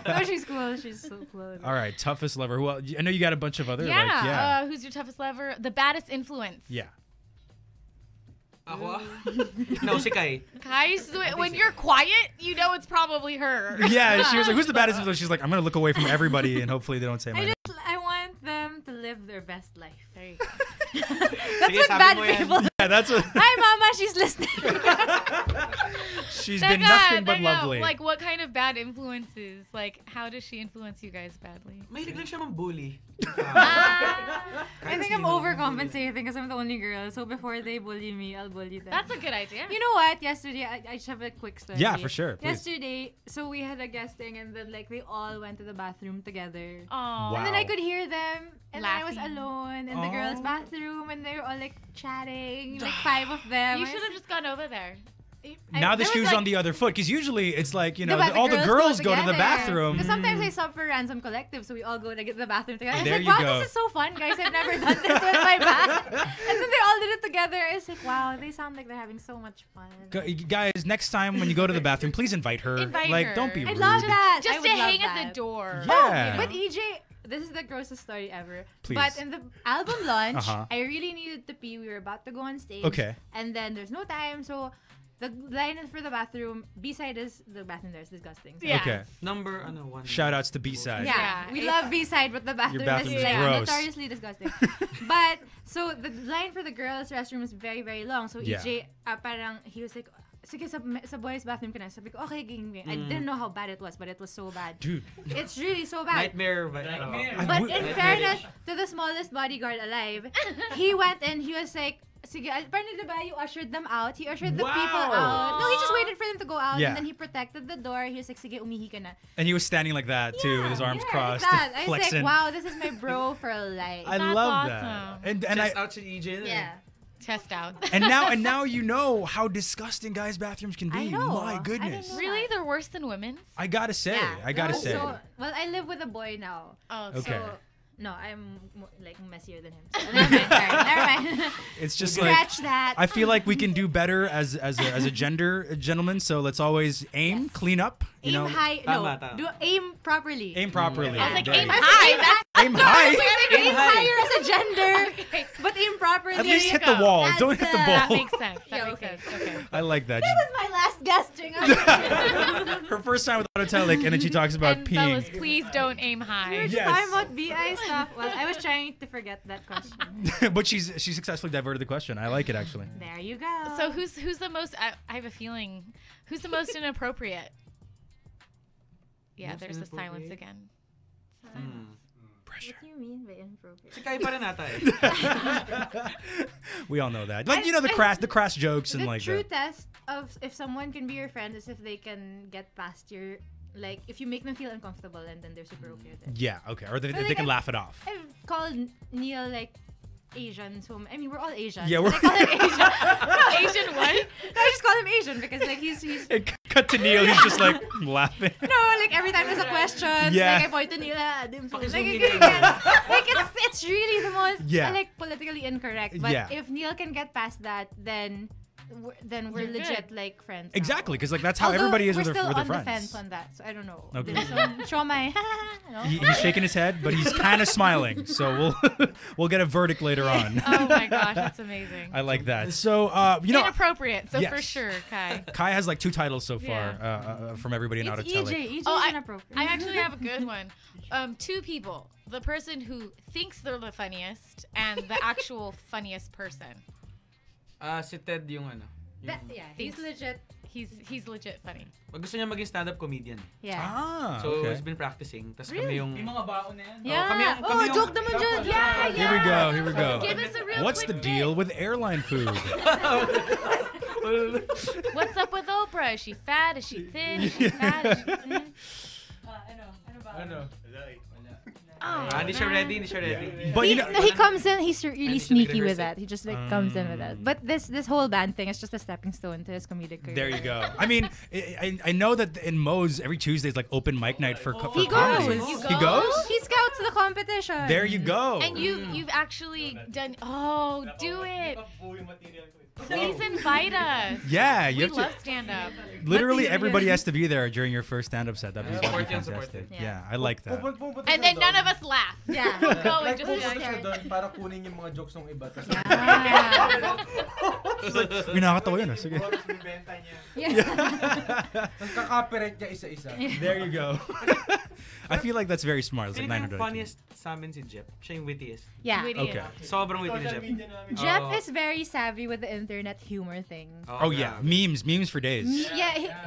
Speaker 7: No, she's cool. She's so cool.
Speaker 3: All right, toughest lover. Well, I know you got a bunch of other.
Speaker 5: Who's your toughest lover? The baddest influence.
Speaker 3: Yeah.
Speaker 6: Ako? No, si Kai.
Speaker 5: Guys, when you're quiet, you know it's probably her.
Speaker 3: Yeah, she was like, "Who's the baddest influence?" She's like, "I'm gonna look away from everybody, and hopefully they don't say my name."
Speaker 7: I want them to live their best life. There you go.
Speaker 6: Sige,
Speaker 7: That's what bad
Speaker 6: sabi mo yan.
Speaker 7: people.
Speaker 3: Yeah, that's what.
Speaker 7: Hi, Mama. She's listening.
Speaker 3: She's been nothing but lovely.
Speaker 5: Like, what kind of bad influences? Like, how does she influence you guys badly?
Speaker 6: Mahilig lang siya bully.
Speaker 7: I think I'm overcompensating because I'm the only girl. So before they bully me, I'll bully them.
Speaker 5: That's a good idea.
Speaker 7: You know what? Yesterday, I just have a quick story.
Speaker 3: Yeah, for sure. Please.
Speaker 7: Yesterday, so we had a guesting and then like they all went to the bathroom together.
Speaker 5: Oh.
Speaker 3: Wow.
Speaker 7: And then I could hear them and then I was
Speaker 5: Laughing.
Speaker 7: alone in the girls' bathroom and they were all like chatting, like 5 of them.
Speaker 5: You should have just gone over there.
Speaker 3: Now the
Speaker 7: there was,
Speaker 3: shoe's
Speaker 7: like-
Speaker 3: on the other foot because usually it's like, you know,
Speaker 7: Diba,
Speaker 3: all the girls go to the
Speaker 7: together.
Speaker 3: bathroom.
Speaker 7: Because sometimes I sub for Ransom Collective, so we all go to get the bathroom together. I was
Speaker 3: There
Speaker 7: like,
Speaker 3: you
Speaker 7: wow,
Speaker 3: go.
Speaker 7: this is so fun, guys. I've never done this with my band. And then they all did it together. I was like, wow, they sound like they're having so much fun.
Speaker 3: Guys, next time when you go to the bathroom, please invite her.
Speaker 5: Invite
Speaker 3: like,
Speaker 5: her.
Speaker 3: don't be rude.
Speaker 7: I'd love that.
Speaker 5: Just
Speaker 7: I
Speaker 5: to
Speaker 7: would love
Speaker 5: hang at
Speaker 7: that.
Speaker 5: the door.
Speaker 3: Yeah.
Speaker 7: But EJ, this is the grossest story ever.
Speaker 3: Please.
Speaker 7: But in the album launch,
Speaker 3: Uh-huh.
Speaker 7: I really needed to pee. We were about to go on stage.
Speaker 3: Okay.
Speaker 7: And then there's no time, so the line is for the bathroom. B-side is the bathroom there is disgusting. So
Speaker 5: Yeah.
Speaker 3: Okay.
Speaker 6: Number, ano, 1.
Speaker 3: Shout outs to B-side.
Speaker 7: Yeah, we love B-side, but the bathroom,
Speaker 3: bathroom
Speaker 7: is
Speaker 3: is
Speaker 7: like
Speaker 3: gross.
Speaker 7: notoriously disgusting. But so the line for the girls' restroom is very, very long. So
Speaker 3: Yeah.
Speaker 7: EJ, parang he was like, sige sa boys' bathroom ka na. Sabi ko, okay, ging. I didn't know how bad it was, but it was so bad.
Speaker 3: Dude.
Speaker 7: It's really so bad.
Speaker 6: Nightmare.
Speaker 7: But
Speaker 3: would-
Speaker 7: in fairness to the smallest bodyguard alive, he went and he was like, sige, parang diba, you ushered them out. He ushered the people out. No, he just waited for them to go out,
Speaker 3: Yeah.
Speaker 7: and then he protected the door. He was like, sige, umihi ka na.
Speaker 3: And he was standing like that too, with his arms
Speaker 7: Yeah,
Speaker 3: crossed,
Speaker 7: like that. I was
Speaker 3: flexing.
Speaker 7: like, wow, this is my bro for life.
Speaker 3: I
Speaker 5: That's
Speaker 3: love
Speaker 5: awesome.
Speaker 3: that. And
Speaker 6: Just
Speaker 3: I
Speaker 6: out to EJ.
Speaker 7: Yeah.
Speaker 5: Test out.
Speaker 3: and now you know how disgusting guys' bathrooms can be.
Speaker 7: I know.
Speaker 3: My goodness.
Speaker 5: Really? They're worse than women's?
Speaker 3: I gotta say.
Speaker 7: Yeah.
Speaker 3: I gotta
Speaker 7: No,
Speaker 3: say.
Speaker 7: So, well, I live with a boy now.
Speaker 5: Oh,
Speaker 3: Okay.
Speaker 7: So, no, I'm like messier than him. So, never mind. Sorry, never mind.
Speaker 3: It's just like
Speaker 7: Scratch that.
Speaker 3: I feel like we can do better as a gender gentleman. So let's always aim, clean up. You
Speaker 7: Aim
Speaker 3: know,
Speaker 7: high. No,
Speaker 6: Tama, tama.
Speaker 7: do aim properly.
Speaker 3: aim properly.
Speaker 5: I was like,
Speaker 3: There
Speaker 5: aim
Speaker 3: you go.
Speaker 5: high. That's
Speaker 3: Aim high.
Speaker 7: Aim higher as a gender, but aim properly.
Speaker 3: At least
Speaker 5: you
Speaker 3: hit
Speaker 5: go.
Speaker 3: the wall.
Speaker 7: That's
Speaker 3: Don't hit the
Speaker 5: That
Speaker 3: ball.
Speaker 5: makes sense. That
Speaker 7: Yeah,
Speaker 5: makes
Speaker 7: okay.
Speaker 5: sense. Okay.
Speaker 3: I like that.
Speaker 7: This is my last guesting.
Speaker 3: Her first time with AUTOTELIC, and then she talks about
Speaker 5: And
Speaker 3: peeing.
Speaker 5: fellas, please don't aim high.
Speaker 7: We were just
Speaker 3: Yes.
Speaker 7: talking about BI stuff. Well, I was trying to forget that question.
Speaker 3: But she successfully diverted the question. I like it actually.
Speaker 7: There you go.
Speaker 5: So who's the most? I have a feeling. Who's the most inappropriate? Yeah,
Speaker 6: Most
Speaker 5: there's the silence
Speaker 6: inappropriate?
Speaker 5: again.
Speaker 3: Pressure.
Speaker 7: What do you mean by inappropriate?
Speaker 6: Si Kai pa rin ata eh.
Speaker 3: We all know that. Like, you know, the crass jokes and
Speaker 7: The
Speaker 3: like
Speaker 7: true
Speaker 3: that.
Speaker 7: test of if someone can be your friend is if they can get past your, like, if you make them feel uncomfortable and then they're super okay with it.
Speaker 3: Yeah, okay. Or they
Speaker 7: But,
Speaker 3: can
Speaker 7: like,
Speaker 3: laugh it off.
Speaker 7: I've called Neil like Asian, so I mean we're all Asian.
Speaker 3: Yeah,
Speaker 7: so
Speaker 3: we're-
Speaker 7: I call him Asian. No,
Speaker 5: Asian what?
Speaker 7: No, I just call him Asian because like he's
Speaker 3: Cut to Neil, he's just like laughing.
Speaker 7: no, like every time there's a question,
Speaker 3: Yeah.
Speaker 7: like I point to Neil, dim sum. Like,
Speaker 6: Pakisumi
Speaker 7: like,
Speaker 6: na
Speaker 7: like it's really the most
Speaker 3: Yeah.
Speaker 7: like politically incorrect. But
Speaker 3: Yeah.
Speaker 7: if Neil can get past that, then we're
Speaker 5: You're
Speaker 7: legit like friends. now.
Speaker 3: Exactly, because like that's how
Speaker 7: Although
Speaker 3: everybody is
Speaker 7: we're
Speaker 3: with their
Speaker 7: still on
Speaker 3: friends.
Speaker 7: the fence on that, so I don't know.
Speaker 3: Okay.
Speaker 7: Dim sum, show my no?
Speaker 3: He's shaking his head, but he's kind of smiling. So we'll get a verdict later on.
Speaker 5: Oh my gosh, that's amazing.
Speaker 3: I like that. So you know,
Speaker 5: Inappropriate. So for
Speaker 3: Yes.
Speaker 5: sure, Kai.
Speaker 3: Kai has like 2 titles so far
Speaker 5: Yeah.
Speaker 3: from everybody in
Speaker 7: It's
Speaker 3: AUTOTELIC.
Speaker 7: EJ. EJ
Speaker 5: Oh,
Speaker 7: is inappropriate.
Speaker 5: I actually have a good one. 2 people. The person who thinks they're the funniest and the actual funniest person.
Speaker 6: Si Ted yung ano.
Speaker 7: He's legit.
Speaker 5: He's legit funny.
Speaker 6: Gusto niya maging stand-up comedian.
Speaker 7: Yeah.
Speaker 6: So
Speaker 3: okay.
Speaker 6: he's been practicing. Tas
Speaker 5: Really?
Speaker 6: kami yung...
Speaker 2: Yung mga baon na yan.
Speaker 7: Yeah. Joke naman dyan. Yeah.
Speaker 3: Here we go.
Speaker 5: Give us a real
Speaker 3: What's the
Speaker 5: quick
Speaker 3: deal with airline food?
Speaker 5: What's up with Oprah? Is she fat? Is she thin? Is she fat? Is she thin?
Speaker 2: Ano?
Speaker 6: Hindi siya ready.
Speaker 3: But
Speaker 7: he comes in. He's really
Speaker 6: Hindi siya
Speaker 7: sneaky
Speaker 6: nag-rehearse
Speaker 7: with that. He just comes in with that. But this whole band thing is just a stepping stone to his comedic career.
Speaker 3: There you go. I mean, I know that in Moe's every Tuesday is like open mic night for
Speaker 7: He
Speaker 3: comedy.
Speaker 7: goes.
Speaker 3: He goes?
Speaker 7: He scouts the competition.
Speaker 3: There you go.
Speaker 5: And you've actually done. Oh, do it! Please invite us.
Speaker 3: Yeah,
Speaker 5: We
Speaker 3: you have
Speaker 5: love
Speaker 3: to.
Speaker 5: stand up.
Speaker 3: Literally everybody has to be there during your first stand-up set. That'd be
Speaker 6: Support
Speaker 3: fantastic.
Speaker 6: it.
Speaker 3: Yeah, I like that.
Speaker 5: And then none of us laugh.
Speaker 7: Yeah.
Speaker 5: Keep going.
Speaker 2: Like,
Speaker 5: Just
Speaker 2: pupunta siya doon para kunin yung mga jokes ng iba. Tas
Speaker 3: Yung nakakatawa yun. Sige.
Speaker 2: Nagka-copyright niya isa-isa.
Speaker 3: There you go. I feel like that's very smart. It's like
Speaker 6: Feeling ko
Speaker 3: 900.
Speaker 6: yung funniest sa amin si Jeff. Siya yung wittiest.
Speaker 7: Yeah.
Speaker 3: Okay.
Speaker 6: Sobrang witty ni Jeff.
Speaker 7: Jeff is very savvy with the internet humor thing.
Speaker 3: Oh yeah, memes for days.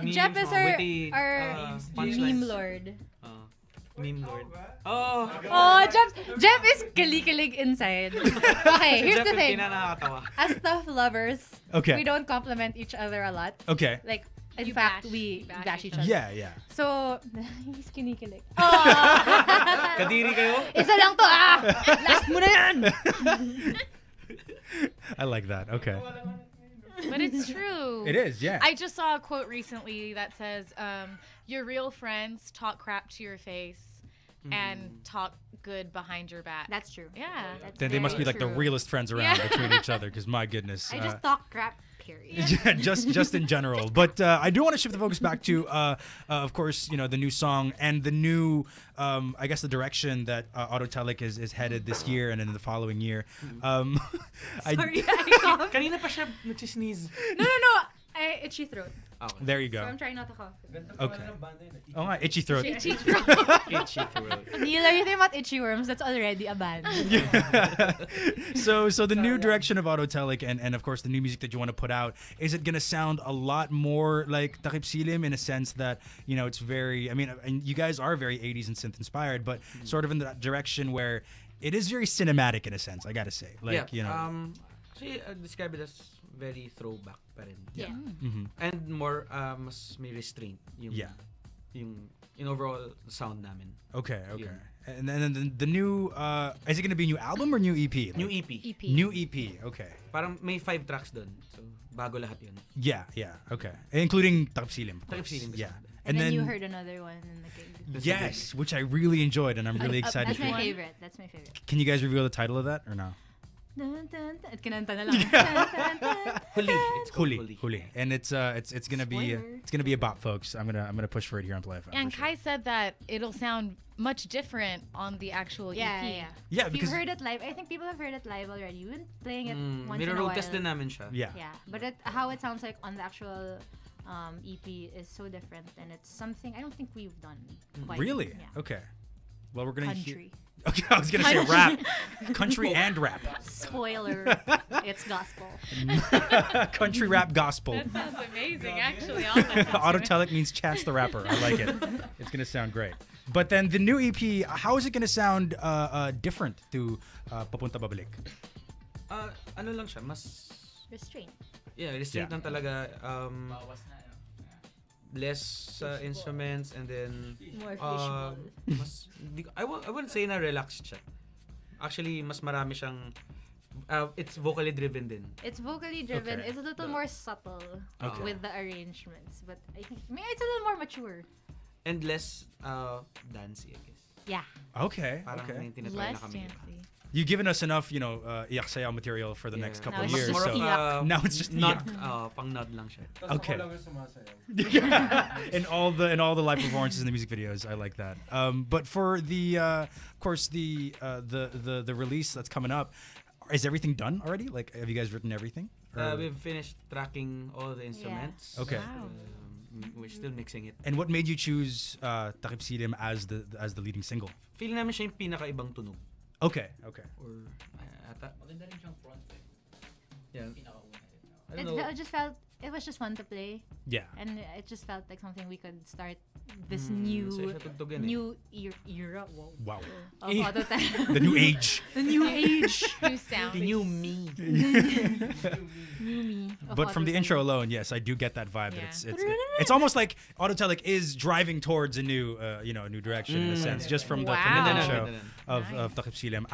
Speaker 7: Jeff is our
Speaker 6: witty,
Speaker 7: meme
Speaker 6: punchlines.
Speaker 7: lord.
Speaker 6: Meme lord. Oh,
Speaker 7: Jeff is kilig inside. Okay, here's the thing.
Speaker 6: Nakakatawa.
Speaker 7: As tough lovers,
Speaker 3: Okay.
Speaker 7: we don't compliment each other a lot.
Speaker 3: Okay.
Speaker 7: Like, in fact, we bash each other.
Speaker 3: Yeah.
Speaker 7: So, he's kinikilig.
Speaker 6: Kadiri kayo?
Speaker 7: Isa lang to, Last mo na yan!
Speaker 3: I like that. Okay.
Speaker 5: But it's true.
Speaker 3: It is, yeah.
Speaker 5: I just saw a quote recently that says, your real friends talk crap to your face and talk good behind your back.
Speaker 7: That's true.
Speaker 5: Yeah.
Speaker 3: Then they must be like the
Speaker 7: true.
Speaker 3: realest friends around between each other, because my goodness.
Speaker 7: I just talk crap, period.
Speaker 3: Yeah, just in general. But I do want to shift the focus back to, of course, the new song and the new, I guess, the direction that AUTOTELIC is headed this year and in the following year.
Speaker 7: Sorry,
Speaker 6: Kanina pa siya nagsisneeze.
Speaker 7: No. Itchy throat.
Speaker 3: There you go.
Speaker 7: So I'm trying not to cough.
Speaker 3: Okay. Oh, nga, itchy throat.
Speaker 7: Itchy throat.
Speaker 6: Itchy throat.
Speaker 7: Neil, you think about itchy worms? That's already a band.
Speaker 3: So the new direction of AUTOTELIC and of course the new music that you want to put out, is it gonna sound a lot more like Takip Silim in a sense that it's very, I mean, and you guys are very 80s and synth inspired, but sort of in that direction where it is very cinematic in a sense, I gotta say. Like
Speaker 6: Actually, I describe it as very throwback pa rin.
Speaker 7: Yeah.
Speaker 6: And more mas may restraint yung overall sound namin.
Speaker 3: Okay. And then the new is it gonna be a new album or new EP?
Speaker 6: New EP.
Speaker 3: New EP. Okay.
Speaker 6: Parang may 5 tracks doon. So bago lahat yun.
Speaker 3: Yeah. Okay. Including Takip Silim.
Speaker 6: Takip Silim.
Speaker 3: Yeah.
Speaker 7: And then you heard another one in the gig.
Speaker 3: Yes, which I really enjoyed and I'm really excited
Speaker 7: That's
Speaker 3: for.
Speaker 7: my favorite.
Speaker 3: Can you guys reveal the title of that or no?
Speaker 7: At kinanta na lang.
Speaker 6: Huli. It's called
Speaker 3: Huli. And it's gonna be a bop, folks. I'm gonna push for it here on Play FM.
Speaker 5: And Kai said that it'll sound much different on the actual EP.
Speaker 3: Yeah,
Speaker 7: if
Speaker 3: because
Speaker 7: you've heard it live, I think people have heard it live already. We've been playing it once in a
Speaker 6: road
Speaker 7: while.
Speaker 6: test din namin siya.
Speaker 3: Yeah.
Speaker 7: But how it sounds like on the actual EP is so different, and it's something I don't think we've done quite.
Speaker 3: Really?
Speaker 7: Yeah.
Speaker 3: Okay. Well, we're gonna
Speaker 7: Country.
Speaker 3: Okay, I was gonna say rap, country and rap.
Speaker 7: Spoiler, it's gospel.
Speaker 3: Country rap gospel.
Speaker 5: That sounds amazing, actually.
Speaker 3: AUTOTELIC means Chance the Rapper. I like it. It's gonna sound great. But then the new EP, how is it gonna sound different to Papunta Babalik?
Speaker 6: Ano lang siya, mas
Speaker 7: restraint.
Speaker 6: Yeah, restraint lang talaga. Less instruments and then
Speaker 7: more visual.
Speaker 6: I wouldn't say na relaxed siya. Actually, mas marami siyang it's vocally driven din.
Speaker 7: It's vocally driven.
Speaker 3: Okay.
Speaker 7: It's a little more subtle with the arrangements, but I think it's a little more mature.
Speaker 6: And less dancey, I guess.
Speaker 7: Yeah.
Speaker 3: Okay.
Speaker 6: Parang may tinatry na
Speaker 5: Less
Speaker 6: kami.
Speaker 5: dancey.
Speaker 3: You've given us enough, iyak sayaw material for the next couple
Speaker 7: Now
Speaker 3: of
Speaker 7: it's
Speaker 3: years.
Speaker 7: more
Speaker 3: So
Speaker 7: of
Speaker 3: now it's just
Speaker 6: nod,
Speaker 3: iyak.
Speaker 6: pang nod lang siya.
Speaker 3: Okay.
Speaker 2: Ako lang yung sumasayaw.
Speaker 3: in all the live performances and the music videos, I like that. But for the of course the release that's coming up, is everything done already? Like, have you guys written everything?
Speaker 6: We've finished tracking all the instruments.
Speaker 3: Okay.
Speaker 5: Wow.
Speaker 6: We're still mixing it.
Speaker 3: And what made you choose Takip Silim as the leading single?
Speaker 6: Feeling namin siya yung pinakaibang tunog.
Speaker 3: Okay.
Speaker 6: Or ata.
Speaker 2: Maganda rin siyang front.
Speaker 6: Yeah.
Speaker 7: It just felt it was just fun to play.
Speaker 3: Yeah.
Speaker 7: And it just felt like something we could start this new era.
Speaker 3: Wow.
Speaker 7: Of AutoTelic.
Speaker 3: The new age.
Speaker 7: The new age.
Speaker 5: New sound.
Speaker 6: The new me.
Speaker 7: New me.
Speaker 3: But from the intro alone, yes, I do get that vibe. That it's almost like AutoTelic is driving towards a new a new direction in a sense, just from the intro of Takip Silim.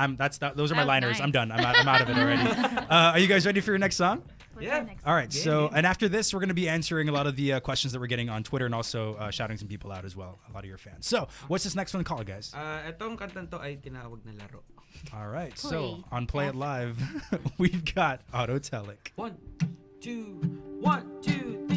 Speaker 3: Those are my liners.
Speaker 5: Nice.
Speaker 3: I'm done. I'm out of it already. Are you guys ready for your next song?
Speaker 6: Yeah.
Speaker 3: All right. So, and after this, we're going to be answering a lot of the questions that we're getting on Twitter and also shouting some people out as well. A lot of your fans. So, what's this next one called, guys?
Speaker 6: Etong kantang to ay tinawag na laro.
Speaker 3: All right. So, on Play It Live, we've got AutoTelic.
Speaker 6: 1, 2, 1, 2, 3.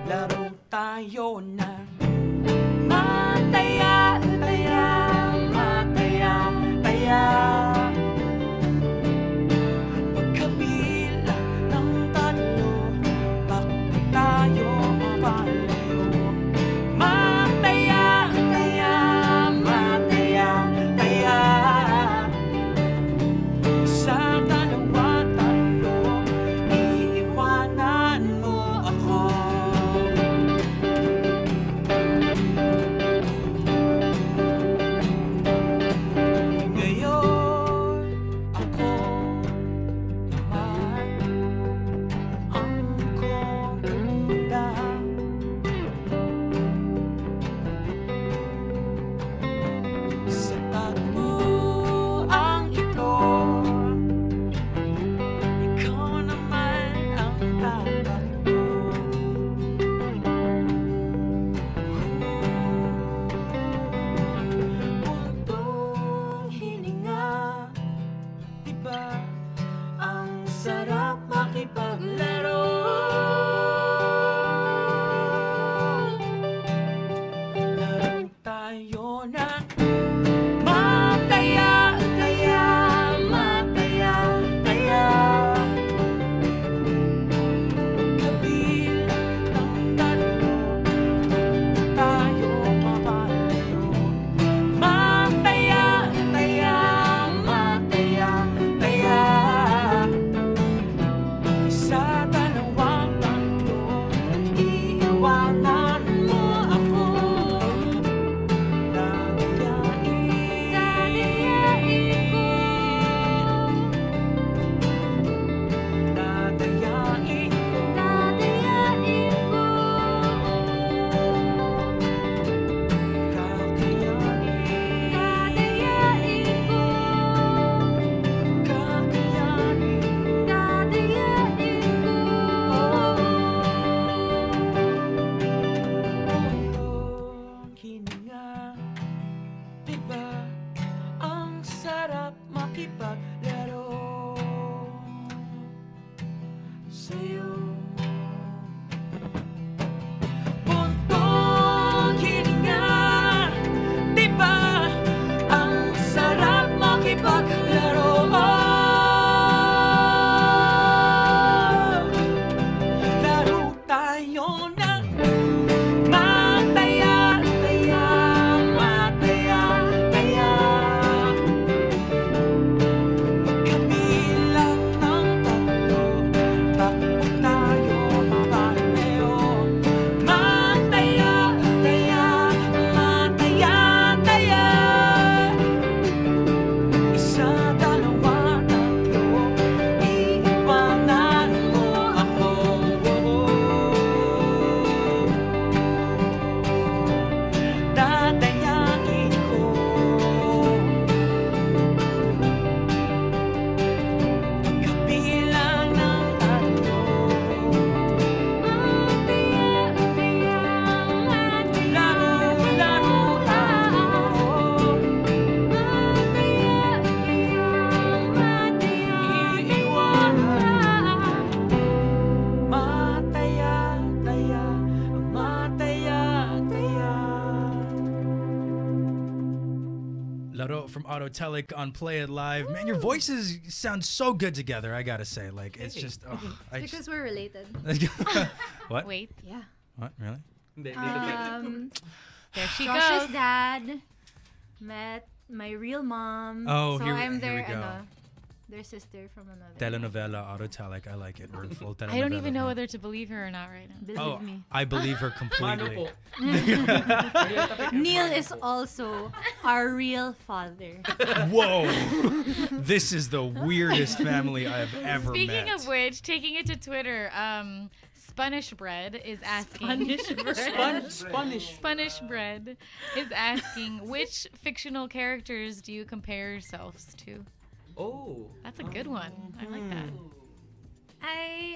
Speaker 6: Laro tayo na mataya, taya, mataya, taya. Pagkabila ng tatlo, bakit tayo mapalayo? Mataya, taya, mataya, taya. Sa dalawa, tatlo, iiwanan mo ako. Sa
Speaker 3: from AUTOTELIC on Play It Live. Man, your voices sound so good together, I gotta say. Like, it's just...
Speaker 7: Because we're related.
Speaker 3: What?
Speaker 5: Wait.
Speaker 7: Yeah.
Speaker 3: What? Really?
Speaker 5: There she
Speaker 7: Josh's
Speaker 5: goes.
Speaker 7: dad met my real mom.
Speaker 3: Oh,
Speaker 7: so
Speaker 3: here
Speaker 7: I'm
Speaker 3: we
Speaker 7: their,
Speaker 3: go.
Speaker 7: Their sister from another.
Speaker 3: Telenovela, AUTOTELIC. I like it. We're in full telenovela.
Speaker 5: I don't even know whether to believe her or not right now.
Speaker 7: Believe me.
Speaker 3: I believe her completely.
Speaker 7: Neil is also our real father.
Speaker 3: Whoa. This is the weirdest family I have ever
Speaker 5: Speaking
Speaker 3: met.
Speaker 5: of which, taking it to Twitter, Spanish Bread is asking. Spanish Bread is asking, which fictional characters do you compare yourselves to?
Speaker 6: Oh.
Speaker 5: That's a good one. I like that.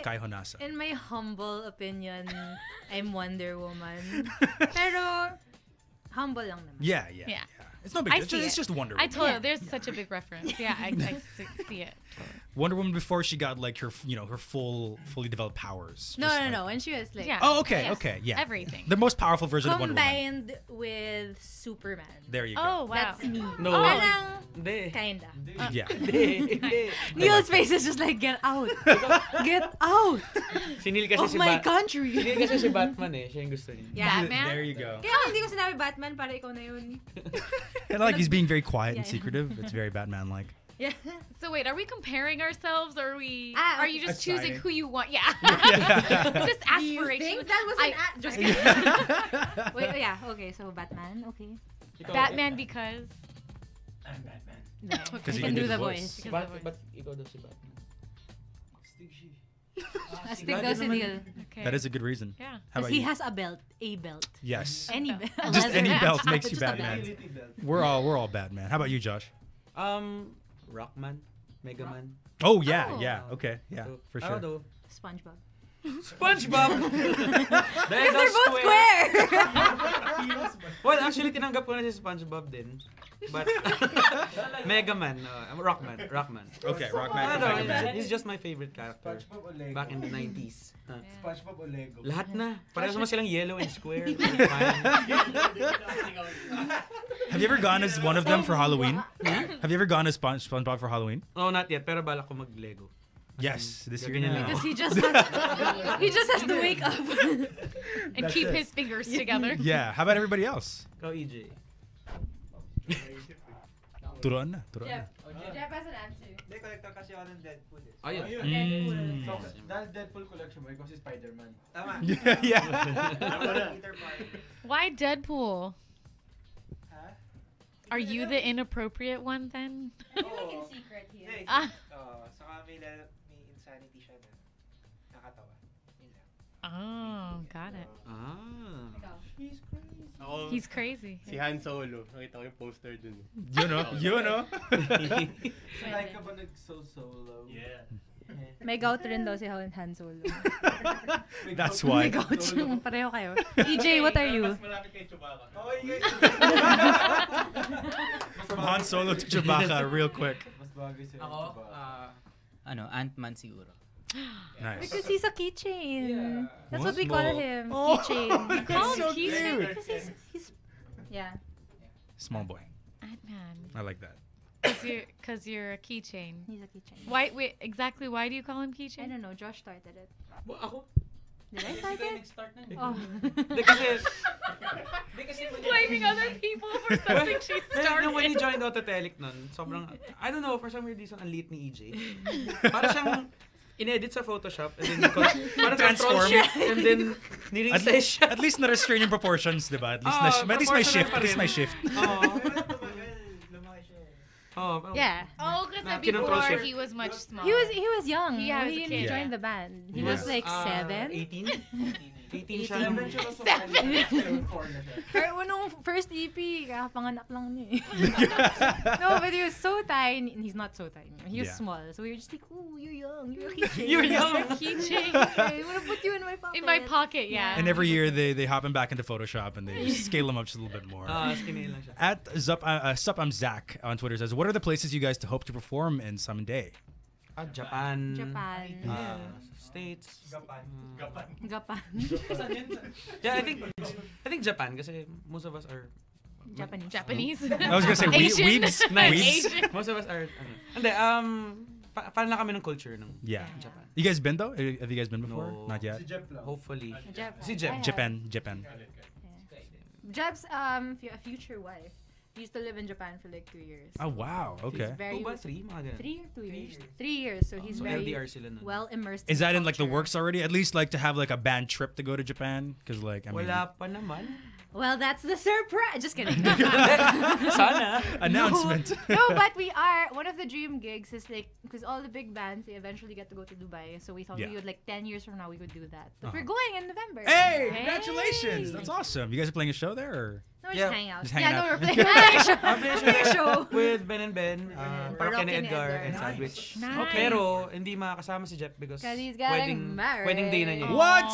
Speaker 3: Kai Honasa.
Speaker 7: In my humble opinion, I'm Wonder Woman. Pero, humble lang naman.
Speaker 3: Yeah. It's no big deal. It's just Wonder Woman.
Speaker 5: I told you, there's such a big reference. Yeah, I see it.
Speaker 3: Wonder Woman before she got like her, her fully developed powers.
Speaker 7: No. When she was like...
Speaker 5: Yeah.
Speaker 3: Oh, okay,
Speaker 5: Yes.
Speaker 3: okay, yeah.
Speaker 5: Everything.
Speaker 3: The most powerful version of Wonder Woman.
Speaker 7: Combined with Superman.
Speaker 3: There you go.
Speaker 5: Oh, wow.
Speaker 7: That's me.
Speaker 6: No.
Speaker 7: Parang,
Speaker 6: Hindi.
Speaker 7: kinda.
Speaker 3: Yeah.
Speaker 7: Neil's face is just like, get out. Get out.
Speaker 6: Si Neil kasi
Speaker 7: Of my country.
Speaker 6: Si Neil kasi si Batman eh. Siya yung gusto niya.
Speaker 7: Yeah.
Speaker 5: Batman?
Speaker 3: There you go.
Speaker 7: Kaya hindi ko sinabi Batman para ikaw na yun.
Speaker 3: And like he's being very quiet and
Speaker 7: Yeah.
Speaker 3: secretive. It's very Batman-like.
Speaker 7: Yeah.
Speaker 5: So wait, are we comparing ourselves, or are we?
Speaker 7: Ah,
Speaker 5: are you just choosing
Speaker 3: Assigning.
Speaker 5: who you want? Yeah. Just
Speaker 7: Do you
Speaker 5: aspiration.
Speaker 7: think that was an just
Speaker 5: kidding.
Speaker 7: Wait, yeah, okay, so Batman, okay.
Speaker 5: Batman because.
Speaker 2: I'm Batman.
Speaker 3: Because
Speaker 7: You can do the voice.
Speaker 6: But ikaw daw si Batman.
Speaker 7: Astig daw si Neil.
Speaker 5: Okay.
Speaker 3: That is a good reason.
Speaker 5: Yeah.
Speaker 3: How
Speaker 7: Because
Speaker 3: about
Speaker 7: he
Speaker 3: you?
Speaker 7: has a belt. A belt.
Speaker 3: Yes.
Speaker 7: Any belt.
Speaker 3: Just
Speaker 7: Leather
Speaker 3: any
Speaker 7: belt.
Speaker 3: belt makes you
Speaker 7: Just a
Speaker 3: Batman.
Speaker 7: belt.
Speaker 3: We're all Batman. How about you, Josh?
Speaker 6: Rockman, Mega Man.
Speaker 3: Oh yeah,
Speaker 7: Oh.
Speaker 3: yeah. Okay, yeah, for sure.
Speaker 6: Ano
Speaker 7: SpongeBob.
Speaker 6: SpongeBob!
Speaker 7: Because they're both square!
Speaker 6: Well, actually, tinanggap ko na si SpongeBob din. But, Mega Man, Rockman.
Speaker 3: Okay, Rockman and
Speaker 6: Ano,
Speaker 3: Mega Man.
Speaker 6: he's just my favorite character.
Speaker 2: SpongeBob o Lego?
Speaker 6: Back in the 90s.
Speaker 2: SpongeBob o Lego?
Speaker 6: Lahat na. Parehas naman silang yellow and square.
Speaker 3: Have you ever gone as one of them for Halloween? Have you ever gone as SpongeBob for Halloween?
Speaker 6: No, not yet. Pero balak ko mag-Lego.
Speaker 3: Yes, this year
Speaker 6: Ganyan
Speaker 3: now.
Speaker 7: Because he just has to wake up.
Speaker 5: And keep his fingers together.
Speaker 3: Yeah. How about everybody else?
Speaker 6: Ikaw, EJ.
Speaker 3: Turuan na.
Speaker 7: Jeff has an answer.
Speaker 8: Hindi, collector kasi ako ng Deadpool eh.
Speaker 6: Ayun.
Speaker 2: So, dahil Deadpool collection mo, ikaw si Spider-Man.
Speaker 8: Tama.
Speaker 3: Yeah.
Speaker 8: Peter Parker.
Speaker 5: Why Deadpool?
Speaker 8: Ha?
Speaker 5: Are you the inappropriate one then?
Speaker 7: In secret here.
Speaker 8: Saka may insanity siya na nakatawa. Yun lang.
Speaker 5: Oh, got it.
Speaker 2: He's crazy.
Speaker 5: He's crazy.
Speaker 20: Si Han Solo. Nakita ko yung poster dun.
Speaker 3: You know.
Speaker 2: Like ka ba nag-solo?
Speaker 20: Yeah.
Speaker 7: May gout rin daw si Han Solo.
Speaker 3: That's why.
Speaker 7: May gout yung pareho kayo. EJ, what are you?
Speaker 20: Mas malapit kay Chewbacca.
Speaker 3: From Han Solo to Chewbacca, real quick.
Speaker 2: Mas bagay sa'yo.
Speaker 21: Ako, Ant-Man siguro.
Speaker 3: Nice.
Speaker 7: Because he's a keychain.
Speaker 2: Yeah.
Speaker 7: That's what we call him.
Speaker 3: Oh,
Speaker 7: Keychain.
Speaker 3: that's so
Speaker 5: keychain?
Speaker 3: cute.
Speaker 7: Because he's yeah.
Speaker 3: Small boy.
Speaker 5: Ant-Man.
Speaker 3: I like that.
Speaker 5: Because you're a keychain.
Speaker 7: He's a keychain.
Speaker 5: Why? Wait, exactly. Why do you call him
Speaker 7: I
Speaker 5: keychain?
Speaker 7: don't know. Josh started it.
Speaker 6: Ako?
Speaker 7: Did I start it?
Speaker 6: Nag-start na.
Speaker 7: Oh.
Speaker 6: Hindi kasi
Speaker 5: Blaming other people for something she started.
Speaker 6: When he joined AUTOTELIC nun, sobrang, I don't know, for some reason, ang liit ni EJ. Para siyang in-edit sa Photoshop, and then parang
Speaker 3: Transform.
Speaker 6: control shift, and then niresize siya.
Speaker 3: At least na-restrain yung proportions, diba? At least my shift. At least my shift.
Speaker 7: Yeah.
Speaker 5: Oh, because
Speaker 6: Kinontrol
Speaker 5: before
Speaker 6: shift.
Speaker 5: he was much smaller.
Speaker 7: He was young.
Speaker 5: He was a
Speaker 7: He
Speaker 5: kid.
Speaker 7: joined the band. He
Speaker 3: Yeah.
Speaker 7: was like 7.
Speaker 6: 18? 18 siya.
Speaker 7: Pero nung first EP, kakapanganak lang niya eh. No, but he was so tiny. He's not so tiny. He was
Speaker 3: Yeah.
Speaker 7: small. So we were just like, ooh, you're young. You're a keychain.
Speaker 6: You're young.
Speaker 5: Keychain.
Speaker 7: I want to put you in my pocket.
Speaker 5: In my pocket, yeah.
Speaker 3: And every year they hop him back into Photoshop and they scale him up just a little bit more.
Speaker 6: Skinny lang siya.
Speaker 3: At Sup, I'm Zach on Twitter says, what are the places you guys to hope to perform in someday?
Speaker 6: Japan.
Speaker 7: Japan.
Speaker 6: States.
Speaker 7: Gapan.
Speaker 6: Yeah, I think Japan kasi most of us are
Speaker 5: Japanese.
Speaker 3: I was gonna say
Speaker 5: Asian.
Speaker 3: weebs.
Speaker 6: Nice.
Speaker 5: Asian.
Speaker 6: Most of us are, Hindi, fan lang kami ng culture ng
Speaker 3: Yeah.
Speaker 6: Japan.
Speaker 3: You guys been though? Have you guys been before?
Speaker 6: No.
Speaker 3: Not yet.
Speaker 6: Hopefully.
Speaker 7: Si
Speaker 6: Jep.
Speaker 3: Japan.
Speaker 7: Jeb's future wife used to live in Japan for like 2 years.
Speaker 3: Oh wow. Okay.
Speaker 7: He's very
Speaker 6: 2 ba? 3? Mga ganun.
Speaker 7: 3 or 2 years? 3 years. So he's
Speaker 6: So
Speaker 7: very
Speaker 6: LDR sila nun.
Speaker 7: well immersed.
Speaker 3: Is that in like the
Speaker 7: culture.
Speaker 3: works already? At least like to have like a band trip to go to Japan? Because like I mean,
Speaker 6: Wala pa naman.
Speaker 7: Well, that's the surprise. Just kidding.
Speaker 6: Sana.
Speaker 3: Announcement.
Speaker 7: No, but we are. One of the dream gigs is like, because all the big bands, they eventually get to go to Dubai. So we thought we would, like, 10 years from now, we would do that. But we're going in November.
Speaker 3: Hey, congratulations! That's awesome. You guys are playing a show there? Or?
Speaker 7: No, we're just hanging out.
Speaker 3: Just hanging
Speaker 7: No,
Speaker 3: out.
Speaker 7: we're playing a show.
Speaker 6: I'm playing
Speaker 7: a show.
Speaker 6: with Ben and Ben,
Speaker 7: Rocky
Speaker 6: Kenny
Speaker 7: and
Speaker 6: Edgar,
Speaker 7: Edgar.
Speaker 6: and Sandwich.
Speaker 7: Nice.
Speaker 6: Pero hindi makakasama si Jeff because
Speaker 7: He's getting married.
Speaker 6: wedding day na niya.
Speaker 3: What?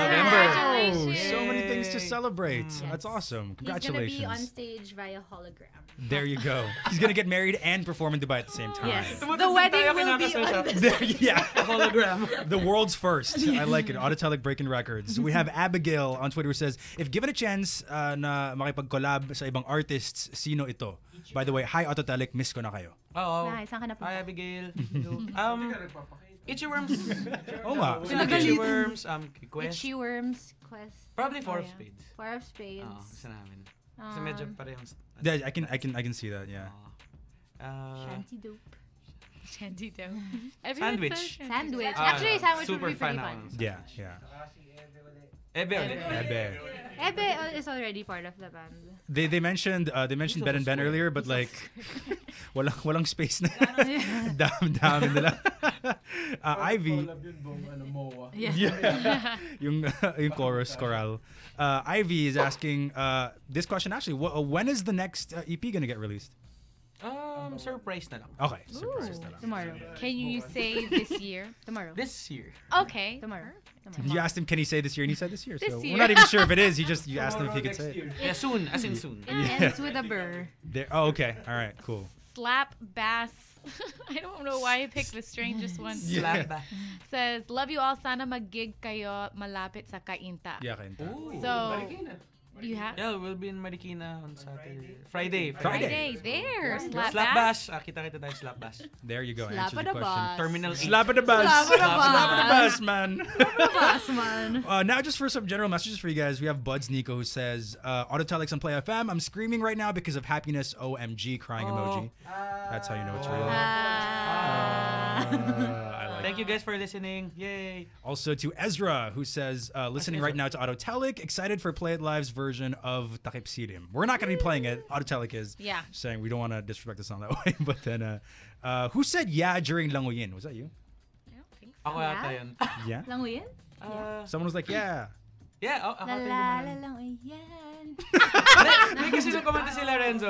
Speaker 6: November.
Speaker 7: Congratulations.
Speaker 3: So many things to celebrate. That's awesome.
Speaker 7: He's going to
Speaker 3: Congratulations.
Speaker 7: be on stage via hologram.
Speaker 3: There you go. He's gonna get married and perform in Dubai at the same time.
Speaker 7: Yes. The wedding will be on the
Speaker 3: There, yeah.
Speaker 6: Hologram.
Speaker 3: The world's first. I like it. Autotelic breaking records. We have Abigail on Twitter who says, if given a chance na makipag-collab sa ibang artists, sino ito? By the way, hi Autotelic, miss ko na kayo.
Speaker 6: Oo.
Speaker 7: Nice. Saan ka na
Speaker 6: Hi, Abigail. Itchy Worms.
Speaker 3: Oo nga.
Speaker 6: Itchy Worms, Quest.
Speaker 7: Itchy Worms, Quest.
Speaker 6: Probably Four of Spades.
Speaker 7: Four of Spades.
Speaker 6: Oo, gusto namin. Kasi medyo parehong...
Speaker 3: Yeah, I can see that, yeah.
Speaker 7: Shanty Dope.
Speaker 5: Shanty Dope.
Speaker 6: Sandwich.
Speaker 7: Sandwich. Actually, Sandwich would
Speaker 6: super
Speaker 7: be pretty
Speaker 6: fan
Speaker 7: fun.
Speaker 6: ako.
Speaker 3: Yeah, yeah.
Speaker 6: Ebe.
Speaker 7: Ebe is already part of the band.
Speaker 3: They mentioned Ben and Ben earlier, but like walang space na. Dami nila. Ivy. Yeah. yung chorale. Ivy is asking this question actually. When is the next EP gonna get released?
Speaker 6: Surprise na lang.
Speaker 3: Okay, surprise na lang.
Speaker 7: Tomorrow.
Speaker 5: Can you say this year?
Speaker 7: Tomorrow.
Speaker 6: This year.
Speaker 5: Okay.
Speaker 7: Tomorrow.
Speaker 3: You asked him, can he say this year? And he said this year.
Speaker 5: This
Speaker 3: So
Speaker 5: year.
Speaker 3: we're not even sure if it is. You asked him if he could say it.
Speaker 6: Yeah, soon. As in soon.
Speaker 7: It ends with a burr.
Speaker 3: Oh, okay. All right. Cool.
Speaker 5: Slap Bass. I don't know why I picked the strangest one.
Speaker 6: Slap Bass.
Speaker 5: Says, love you all. Sana mag-gig kayo malapit sa Kainta.
Speaker 3: Yeah, Kainta.
Speaker 5: So, you have?
Speaker 6: Yeah, we'll be in Marikina on Saturday. Friday.
Speaker 5: There.
Speaker 6: Slap
Speaker 5: Slap
Speaker 6: Bash. Kita tayo Slap Bash.
Speaker 3: There you go.
Speaker 7: Slap
Speaker 3: Answers
Speaker 7: at
Speaker 3: the
Speaker 7: the
Speaker 3: question.
Speaker 7: bus.
Speaker 6: Terminal 8.
Speaker 3: Slap at the bus.
Speaker 7: Slap at the bus.
Speaker 3: Slap at the bus, man.
Speaker 7: Bus, man.
Speaker 3: Now, just for some general messages for you guys, we have Buds Nico who says, Autotelics on Play FM. I'm screaming right now because of happiness. OMG, crying emoji. That's how you know it's real. I like
Speaker 6: Thank you guys for listening. Yay.
Speaker 3: Also to Ezra, who says, listening right now to Autotelic, excited for Play It Live's version of Takip Sirim. We're not going to be playing it. Autotelic is saying we don't want to disrespect the song that way. But then, who said yeah during Langoyin? Was that you?
Speaker 5: I don't think so.
Speaker 6: Ako yata yun.
Speaker 3: Yeah?
Speaker 7: Langoyin?
Speaker 3: Someone was like, yeah.
Speaker 6: Yeah, ako
Speaker 7: La
Speaker 6: tayo
Speaker 7: la la
Speaker 6: naman.
Speaker 7: langoyin.
Speaker 6: Hindi kasi nung kumanta si Lorenzo.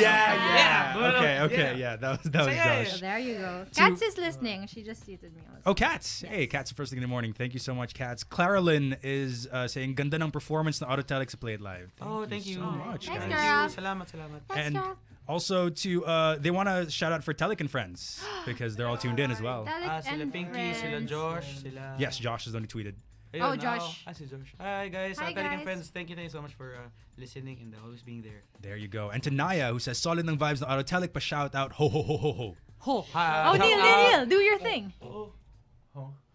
Speaker 3: Yeah. Okay, yeah. That was Josh.
Speaker 7: So there you go. Katz is listening. She just tweeted me also.
Speaker 3: Oh, Katz. Yes. Hey, Katz, first thing in the morning. Thank you so much, Katz. Clara Lynn is saying, ganda ng performance na Autotelic sa Play It Live.
Speaker 6: Thank you
Speaker 3: so much,
Speaker 7: Thanks,
Speaker 3: guys.
Speaker 7: girl.
Speaker 6: Salamat.
Speaker 3: And also to, they want to shout out for Telic and Friends because they're all tuned in as well.
Speaker 6: Sila Pinky, sila Josh, sila...
Speaker 3: Yes, Josh is the one who tweeted.
Speaker 6: Ayun,
Speaker 7: Josh.
Speaker 6: Si Josh. Hi, guys.
Speaker 7: Hi,
Speaker 6: Telic and
Speaker 7: guys.
Speaker 6: Friends, thank you so much for listening and always being there.
Speaker 3: There you go. And to Naya, who says, solid ng vibes na Autotelic pa shout out. Ho, ho, ho, ho, ho.
Speaker 7: Ho. Oh, Neil, do your thing.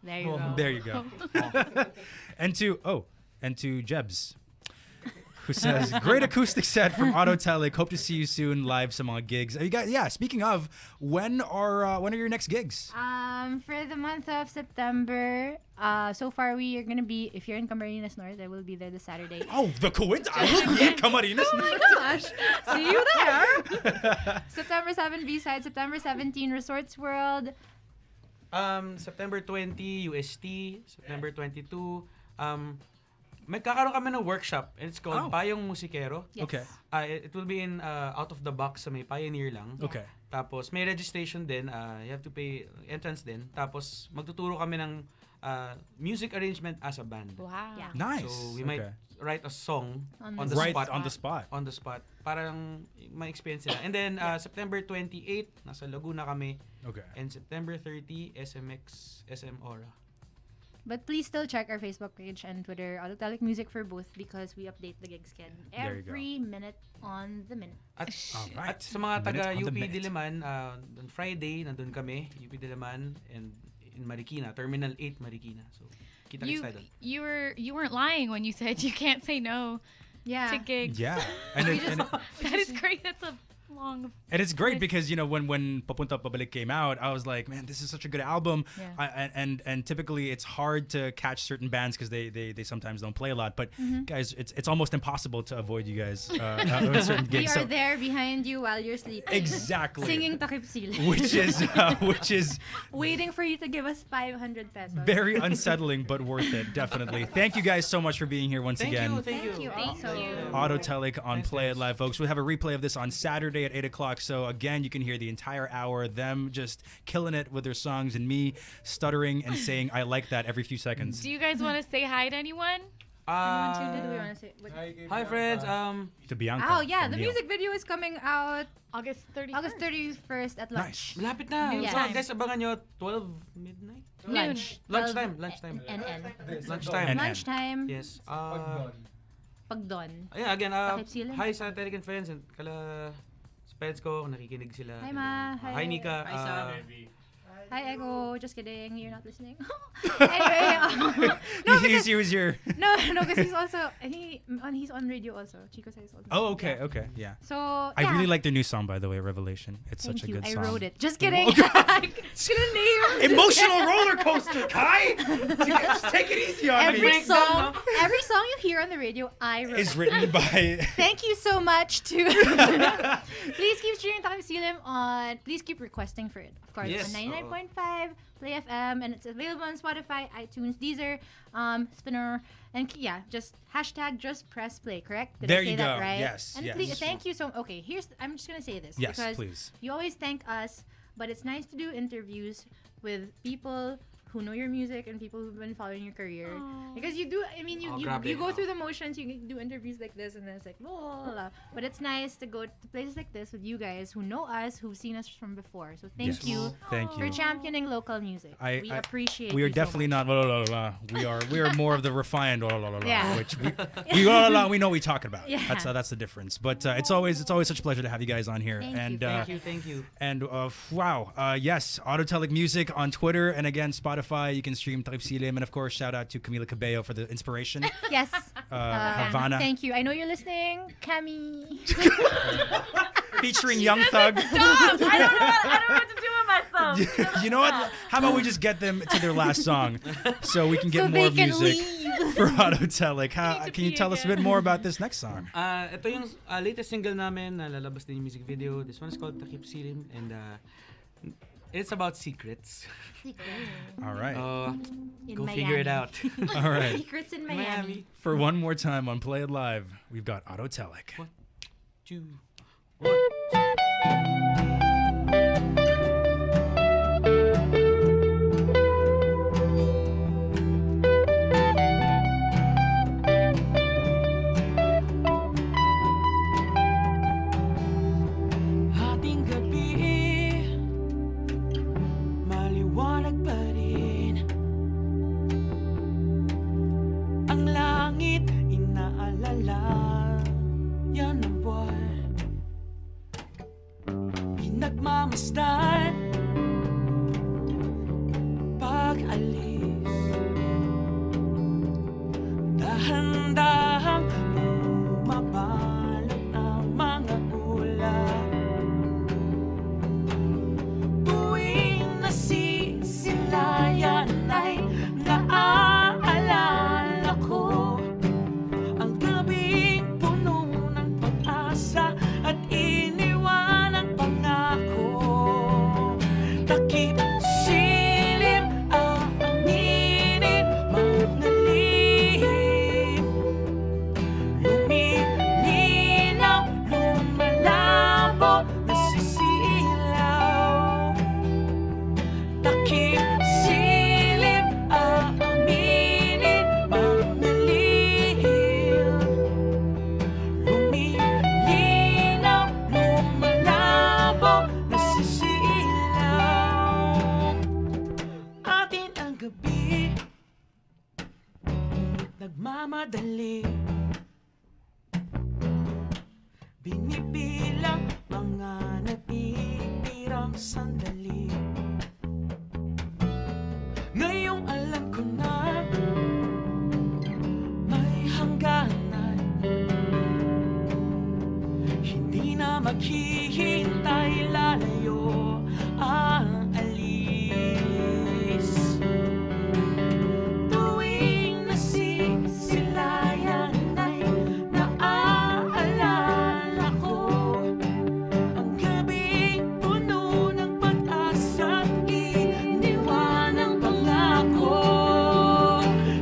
Speaker 7: There you go.
Speaker 3: There you go. and to Jebs, who says, great acoustic set from Autotelic. Hope to see you soon live sa mga gigs. You guys, yeah, speaking of, when are your next gigs?
Speaker 7: For the month of September, so far we are gonna be, if you're in Camarines North, I will be there this Saturday.
Speaker 3: Oh, the coincidence! I will be in Camarines.
Speaker 7: Oh my gosh! See you there! September 7, B-side. September 17, Resorts World.
Speaker 6: September 20, UST. September 22, magkakaroon kami ng workshop and it's called Payong Musikero.
Speaker 7: Yes.
Speaker 3: Okay.
Speaker 6: It will be in out of the box sa may Pioneer lang.
Speaker 3: Okay.
Speaker 6: Tapos may registration din, you have to pay entrance din. Tapos magtuturo kami ng music arrangement as a band.
Speaker 5: Wow.
Speaker 7: Yeah.
Speaker 3: Nice.
Speaker 6: So we might write a song
Speaker 7: On
Speaker 6: the
Speaker 7: the
Speaker 6: spot.
Speaker 3: On the spot.
Speaker 6: Parang ma-experience nila. And then September 28, nasa Laguna kami.
Speaker 3: Okay.
Speaker 6: And September 30, SMX, SM Aura.
Speaker 7: But please still check our Facebook page and Twitter, AUTOTELIC Music for both, because we update the gig schedule every minute on the minute.
Speaker 6: At sa mga taga-UP Diliman, on Friday, nandun kami, UP Diliman, and in Marikina, Terminal 8 Marikina. So, kita-kits tayo doon.
Speaker 5: You weren't lying when you said you can't say no to gigs.
Speaker 3: Yeah.
Speaker 5: That is great. That's a long.
Speaker 3: And it's great because, you know, when Papunta Pabalik came out, I was like, man, this is such a good album.
Speaker 5: Yeah.
Speaker 3: And typically it's hard to catch certain bands because they sometimes don't play a lot. But guys, it's almost impossible to avoid you guys at certain gigs.
Speaker 7: We are there behind you while you're sleeping.
Speaker 3: Exactly.
Speaker 7: Singing Takip Silim.
Speaker 3: Which is
Speaker 7: waiting for you to give us 500 pesos.
Speaker 3: very unsettling, but worth it, definitely. Thank you guys so much for being here once again.
Speaker 7: Thank you.
Speaker 3: AUTOTELIC on Play It Live, folks. We'll have a replay of this on Saturday at 8 o'clock. So again, you can hear the entire hour, them just killing it with their songs and me stuttering and saying, I like that every few seconds.
Speaker 5: Do you guys want to say hi to anyone?
Speaker 6: Hi friends.
Speaker 3: To Bianca.
Speaker 7: Oh yeah, the music video is coming out
Speaker 5: August 31st.
Speaker 7: August 31st at lunch.
Speaker 6: Malapit na.
Speaker 7: Yes.
Speaker 6: So guys, abangan nyo 12 midnight. Lunchtime.
Speaker 7: Lunchtime.
Speaker 6: Yes.
Speaker 7: Pagdon.
Speaker 6: Yeah, again, hi sa AUTOTELIC and friends and kala Speds ko, nakikinig sila.
Speaker 7: Hi Ma.
Speaker 6: Hi Nika.
Speaker 7: Hi Sam. Hi Echo. Just kidding. You're not listening. Anyway,
Speaker 3: he was your.
Speaker 7: No, because he's also he's on radio also. Chico says also.
Speaker 3: Oh, okay, yeah.
Speaker 7: So
Speaker 3: I really like their new song, by the way, Revelation. It's
Speaker 7: Thank
Speaker 3: such
Speaker 7: you.
Speaker 3: a good song.
Speaker 7: I wrote it. Just kidding.
Speaker 3: Emotional roller coaster, Kai. Just take it easy on me.
Speaker 7: Every song you hear on the radio, I wrote.
Speaker 3: Is written by.
Speaker 7: Thank you so much to. Please keep streaming Takip Silim on. Please keep requesting for it. Of course,
Speaker 6: yes.
Speaker 7: on 99.5 Play FM, and it's available on Spotify, iTunes, Deezer, Spinner, and just hashtag just press play. Correct? Did
Speaker 3: there
Speaker 7: I say
Speaker 3: you
Speaker 7: that
Speaker 3: go.
Speaker 7: right?
Speaker 3: Yes.
Speaker 7: And please, thank you so. Okay, I'm just gonna say this because
Speaker 3: please.
Speaker 7: You always thank us, but it's nice to do interviews with people who know your music and people who've been following your career.
Speaker 5: Aww.
Speaker 7: Because you do, I mean, you go through the motions, you do interviews like this, and then it's like, blah, blah, blah. But it's nice to go to places like this with you guys who know us, who've seen us from before. So thank you for championing local music. We appreciate
Speaker 3: We are
Speaker 7: you
Speaker 3: definitely
Speaker 7: so
Speaker 3: not blah, blah, blah, blah. We are more of the refined blah, blah, blah, blah,
Speaker 7: Yeah.
Speaker 3: which we blah, blah, blah, we know what we're talking about.
Speaker 7: Yeah.
Speaker 3: That's the difference. But it's always such a pleasure to have you guys on here.
Speaker 6: Thank you.
Speaker 3: And wow, yes, AUTOTELIC Music on Twitter, and again Spotify. You can stream Takip Silim, and of course shout out to Camila Cabello for the inspiration.
Speaker 7: Yes.
Speaker 3: Havana.
Speaker 7: Thank you. I know you're listening, Cami.
Speaker 3: Featuring Young Thug.
Speaker 5: Stop! I don't know what to do with myself.
Speaker 3: You know what? How about we just get them to their last song so we can get more music for AUTOTELIC. Can you tell us a bit more about this next song?
Speaker 6: Ito yung latest single namin na lalabas din yung music video. This one is called Takip Silim, and it's about secrets.
Speaker 3: All right.
Speaker 6: Go figure it out.
Speaker 3: All right.
Speaker 7: Secrets in Miami.
Speaker 3: For one more time on Play It Live, we've got AUTOTELIC.
Speaker 6: 1, 2, 1. nagmamadali. Binibilang mga natitirang sandali. Ngayong alam ko na may hangganan, hindi na maghihintay, lalayo ang alis. Tuwing nasisilayan ay naaalala ko ang gabing puno ng pag-asa at iniwan ang pangako.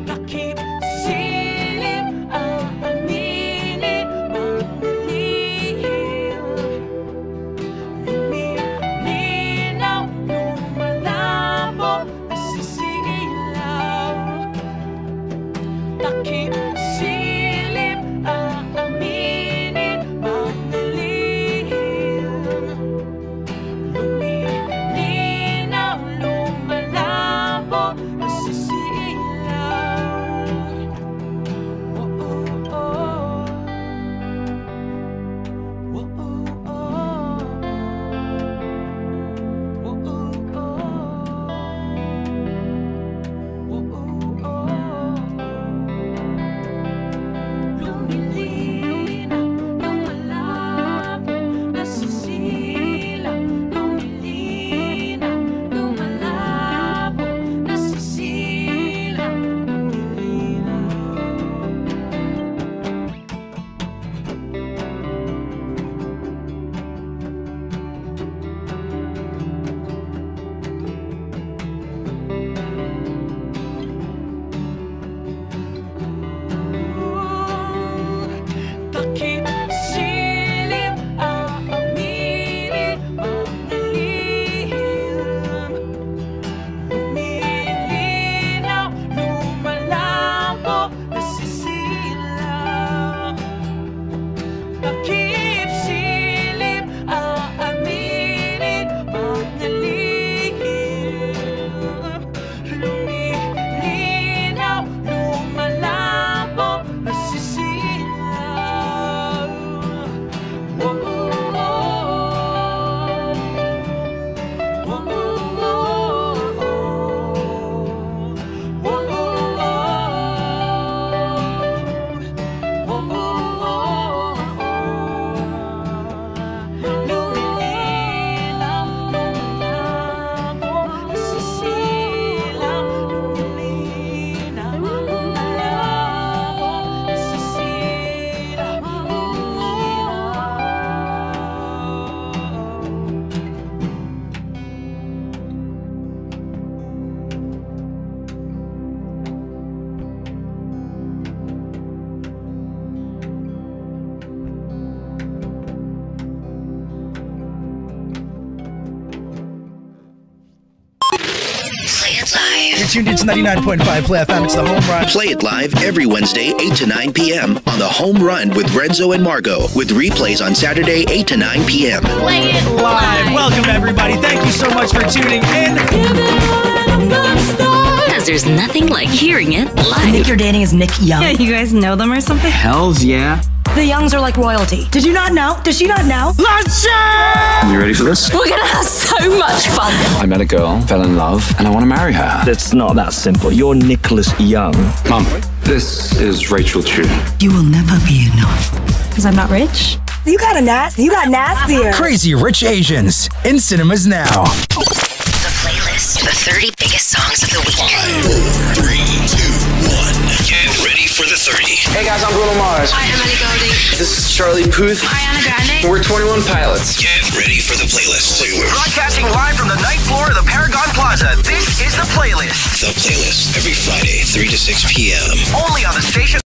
Speaker 6: Takip silip aaminin manalihim, lumilinaw, lumalabo, nasisilaw. Takip silip aaminin manalihim, lumilinaw, lumalabo, nasisilaw. Lumilinaw, lumalabo, nasisilaw. Lumilinaw, lumalabo, nasisilaw. Takip silip aaminin manalihim, lumilinaw, lumalabo, nasisilaw. Takip silip aaminin manalihim, lumilinaw, lumalabo, nasisilaw.
Speaker 1: Play it live.
Speaker 3: You're tuned into 99.5 Play FM. It's the Home Run.
Speaker 4: Play it live every Wednesday, 8 to 9 p.m. on the Home Run with Renzo and Margo, with replays on Saturday, 8 to 9 p.m.
Speaker 5: Play it live.
Speaker 3: Welcome, everybody. Thank you so much for tuning in.
Speaker 1: Because there's nothing like hearing it live.
Speaker 13: Nick you're dating is Nick Young.
Speaker 9: Yeah, you guys know them or something?
Speaker 22: Hells yeah.
Speaker 13: The Youngs are like royalty. Did you not know? Does she not know?
Speaker 22: Let's You ready for this?
Speaker 13: We're gonna have so much fun.
Speaker 22: I met a girl, fell in love, and I want to marry her.
Speaker 9: It's not that simple. You're Nicholas Young.
Speaker 22: Mum, this is Rachel Chu.
Speaker 13: You will never be enough.
Speaker 9: Because I'm not rich?
Speaker 13: You got nastier.
Speaker 3: Crazy Rich Asians in cinemas now.
Speaker 1: The playlist. The 30 biggest songs of the week.
Speaker 11: 5, 4, 3, 2, 1. Get ready for the 30.
Speaker 23: Hey guys, I'm Bruno Mars.
Speaker 1: Hi, I'm Ellie Golding.
Speaker 23: This is Charlie Puth.
Speaker 1: Ariana Grande.
Speaker 23: We're 21 Pilots.
Speaker 11: Get ready for the playlist.
Speaker 23: Broadcasting live from the ninth floor of the Paragon Plaza. This is The Playlist.
Speaker 11: The playlist every Friday, 3 to 6 p.m.
Speaker 23: Only on the station.